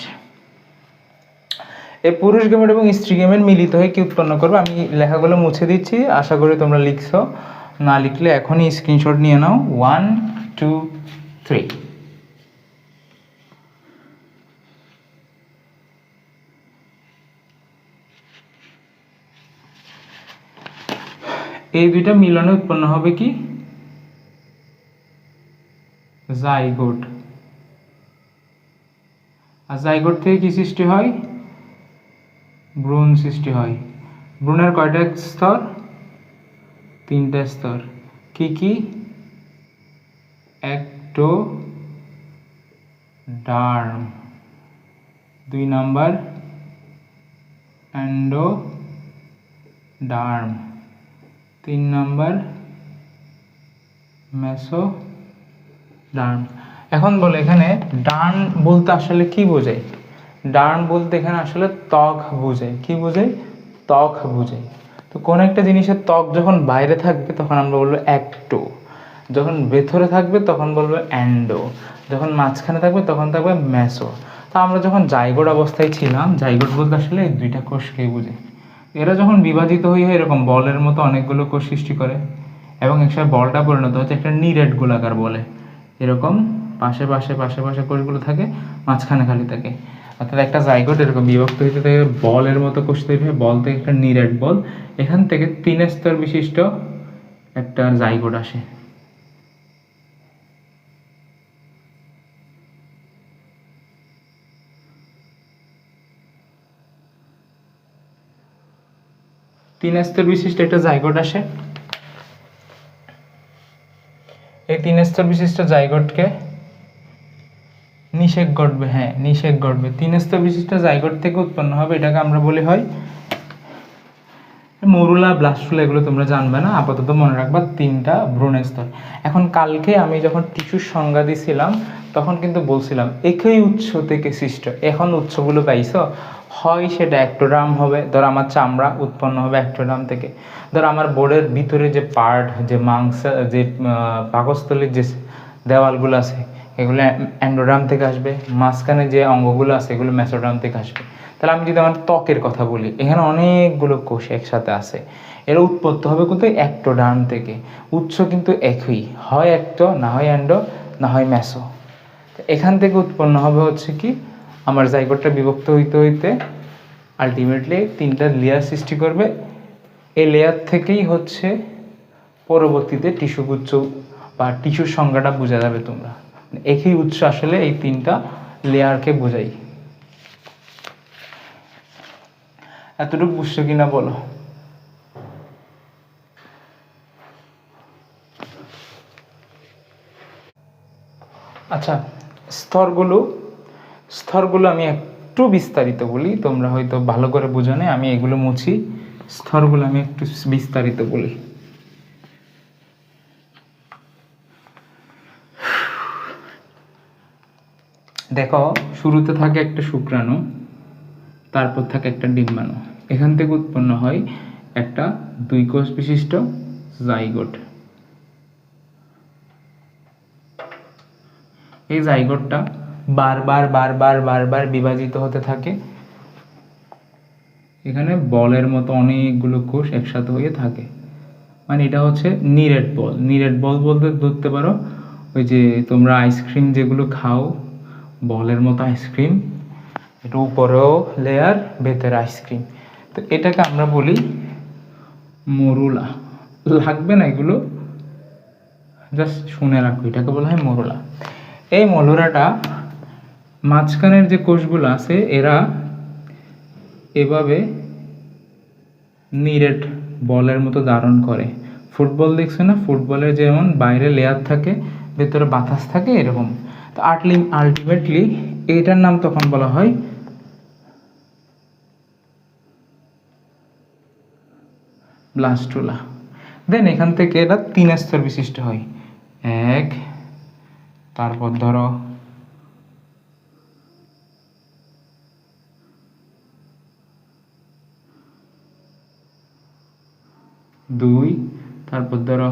এই পুরুষ গ্যামেট এবং স্ত্রী গ্যামেট মিলিত হয়ে কি উৎপন্ন করবে, আমি লেখাগুলো মুছে দিচ্ছি, আশা করি তোমরা লিখছো। না লিখলে এখনই স্ক্রিনশট নিয়ে নাও। 1 2 3। এই দুইটা মিলনে উৎপন্ন হবে কি জাইগোট। আর জাইগোট থেকে কি সৃষ্টি হয়, ভ্রূণ সৃষ্টি হয়। ভ্রূণের কয়টা স্তর, 3টা স্তর। কি ectoderm, 2 number endoderm, 3 number mesoderm. এখন বলে এখানে ডার্ম বলতে আসলে কি বোঝায়? ডার্ম বলতে এখানে আসলে ত্বক বোঝায়। কি বোঝায়? ত্বক বোঝায়। তো কোন একটা জিনিসের ত্বক যখন বাইরে থাকবে তখন আমরা বলবো অ্যাক্টো, যখন ভেতরে থাকবে তখন বলবো অ্যান্ডো, যখন মাঝখানে থাকবে তখন থাকবে মেসো। তো আমরা যখন জাইগোট অবস্থায় ছিলাম, জাইগোট বলতে আসলে এই 2টা কোষকেই বোঝায়। এরা যখন বিভাজিত হয়ে এরকম বলের মতো অনেকগুলো কোষ সৃষ্টি করে এবং একসাথে বলটা পরিণত হচ্ছে একটা নিরেট গোলাকার বলে। এরকম পাশে কোষগুলো থাকে, মাঝখানে খালি থাকে। অর্থাৎ একটা জাইগোট এরকম বিভক্ত হতে থাকে, বলের মতো কোষ তৈরি হয়, বল থেকে একটা নিরেট বল, এখান থেকে 3 স্তর বিশিষ্ট একটা জাইগোট আসে। 3 স্তর বিশিষ্ট একটা জাইগোট আসে। এই 3 স্তর বিশিষ্ট জাইগোটকে নিষেক ঘটবে, হ্যাঁ নিষেক ঘটবে। 3 স্তর বিশিষ্ট জাইগোট থেকে উৎপন্ন হবে, এটাকে আমরা বলি হয় মরুলা, ব্লাস্টুলা, এগুলো তোমরা জানবে না, আপাতত মনে রাখবা 3টা ভ্রূণ স্তর। এখন কালকে আমি যখন টিস্যুর সংজ্ঞা দিছিলাম তখন কিন্তু বলছিলাম একই উৎস থেকে সৃষ্ট। এখন উৎসগুলো পাইছো, হয় সেটা অ্যাক্টোডার্ম হবে, ধর আমার চামড়া উৎপন্ন হবে অ্যাক্টোডার্ম থেকে, ধর আমার বোর্ডের ভিতরে যে পার্ট, যে মাংস, যে পাকস্থলীর যে দেওয়ালগুলো আছে এগুলো অ্যান্ডোডার্ম থেকে আসবে, মাঝখানে যে অঙ্গগুলো আছে এগুলো মেসোডার্ম থেকে আসবে। তাহলে আমি যদি আমার ত্বকের কথা বলি, এখানে অনেকগুলো কোষ একসাথে আছে, এর উৎপত্তি হবে কিন্তু অ্যাক্টোডার্ম থেকে। উৎস কিন্তু একই, হয় অ্যাক্টো, না হয় অ্যান্ডো, না হয় মেসো। এখান থেকে উৎপন্ন হবে হচ্ছে কি আমার জাইগোটটা বিভক্ত হইতে হইতে আলটিমেটলি 3টা লেয়ার সৃষ্টি করবে। এই লেয়ার থেকেই হচ্ছে পরবর্তীতে টিস্যুগুচ্ছ বা টিস্যুর সংজ্ঞাটা বোঝা যাবে তোমরা। একই উৎস আসলে এই 3টা লেয়ারকে বোঝাই। এতটুকু বুঝছো কিনা বলো? আচ্ছা, স্তরগুলো আমি একটু বিস্তারিত বলি, তোমরা হয়তো ভালো করে বুঝো না, আমি এগুলো মুছি। স্তরগুলো আমি একটু বিস্তারিত বলি। দেখো, শুরুতে থাকে একটা শুক্রাণু, তারপর থাকে একটা ডিম্বাণু, এখান থেকে উৎপন্ন হয় একটা 2 কোষ বিশিষ্ট জাইগোট। এই জাইগোটটা বারবার বারবার বারবার বিভাজিত হতে থাকে। এখানে বলের মতো অনেকগুলো কোষ একসাথে হয়ে থাকে, মানে এটা হচ্ছে নিরেট বল। নিরেট বল বলতে ধরতে পারো ওই যে তোমরা আইসক্রিম যেগুলো খাও, বলের মতো আইসক্রিম, এটা উপরেও লেয়ার, ভেতরে আইসক্রিম। তো এটাকে আমরা বলি মরুলা। লাগবে না এগুলো, জাস্ট শুনে রাখো, এটাকে বলা হয় মরুলা। এই মরুলাটা মাঝখানের যে কোষগুলো আছে এরা এভাবে নিরেট বলের মতো ধারণ করে। ফুটবল দেখছো না, ফুটবলের যেমন বাইরে লেয়ার থাকে ভেতরে বাতাস থাকে, এরকম। তো আলটিমেটলি এইটার নাম তখন বলা হয় ব্লাস্টুলা। দেন এখান থেকে এটা 3 স্তর বিশিষ্ট হয়। 1, তারপর ধরো 2, তারপর ধরো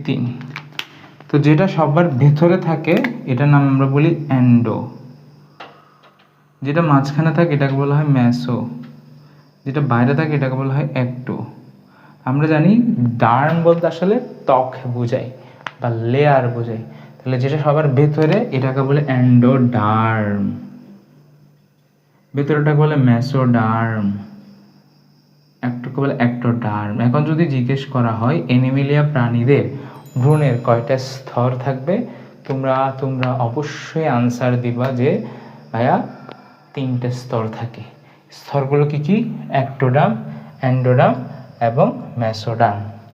3। তো যেটা সবার ভেতরে থাকে এটার নাম আমরা বলি অ্যান্ডো, যেটা মাঝখানে থাকে এটাকে বলা হয় মেসো, যেটা বাইরে থাকে এটাকে বলা হয় অ্যাক্টো। আমরা জানি ডার্ম বলতে আসলে ত্বক বোঝায় বা লেয়ার বোঝায়, তাহলে যেটা সবার ভেতরে এটাকে বলে অ্যান্ডোডার্ম, ভেতরটাকে বলে মেসোডার্ম, একটুকে বলে অ্যাক্টোডার্ম। এখন যদি জিজ্ঞেস করা হয় অ্যানিমেলিয়া প্রাণীদের ভ্রূণের কয়টা স্তর থাকবে, তোমরা অবশ্যই আনসার দিবা যে ভাইয়া 3টে স্তর থাকে। স্তরগুলো কি কি? অ্যাক্টোডার্ম, অ্যান্ডোডার্ম এবং মেসোডার্ম।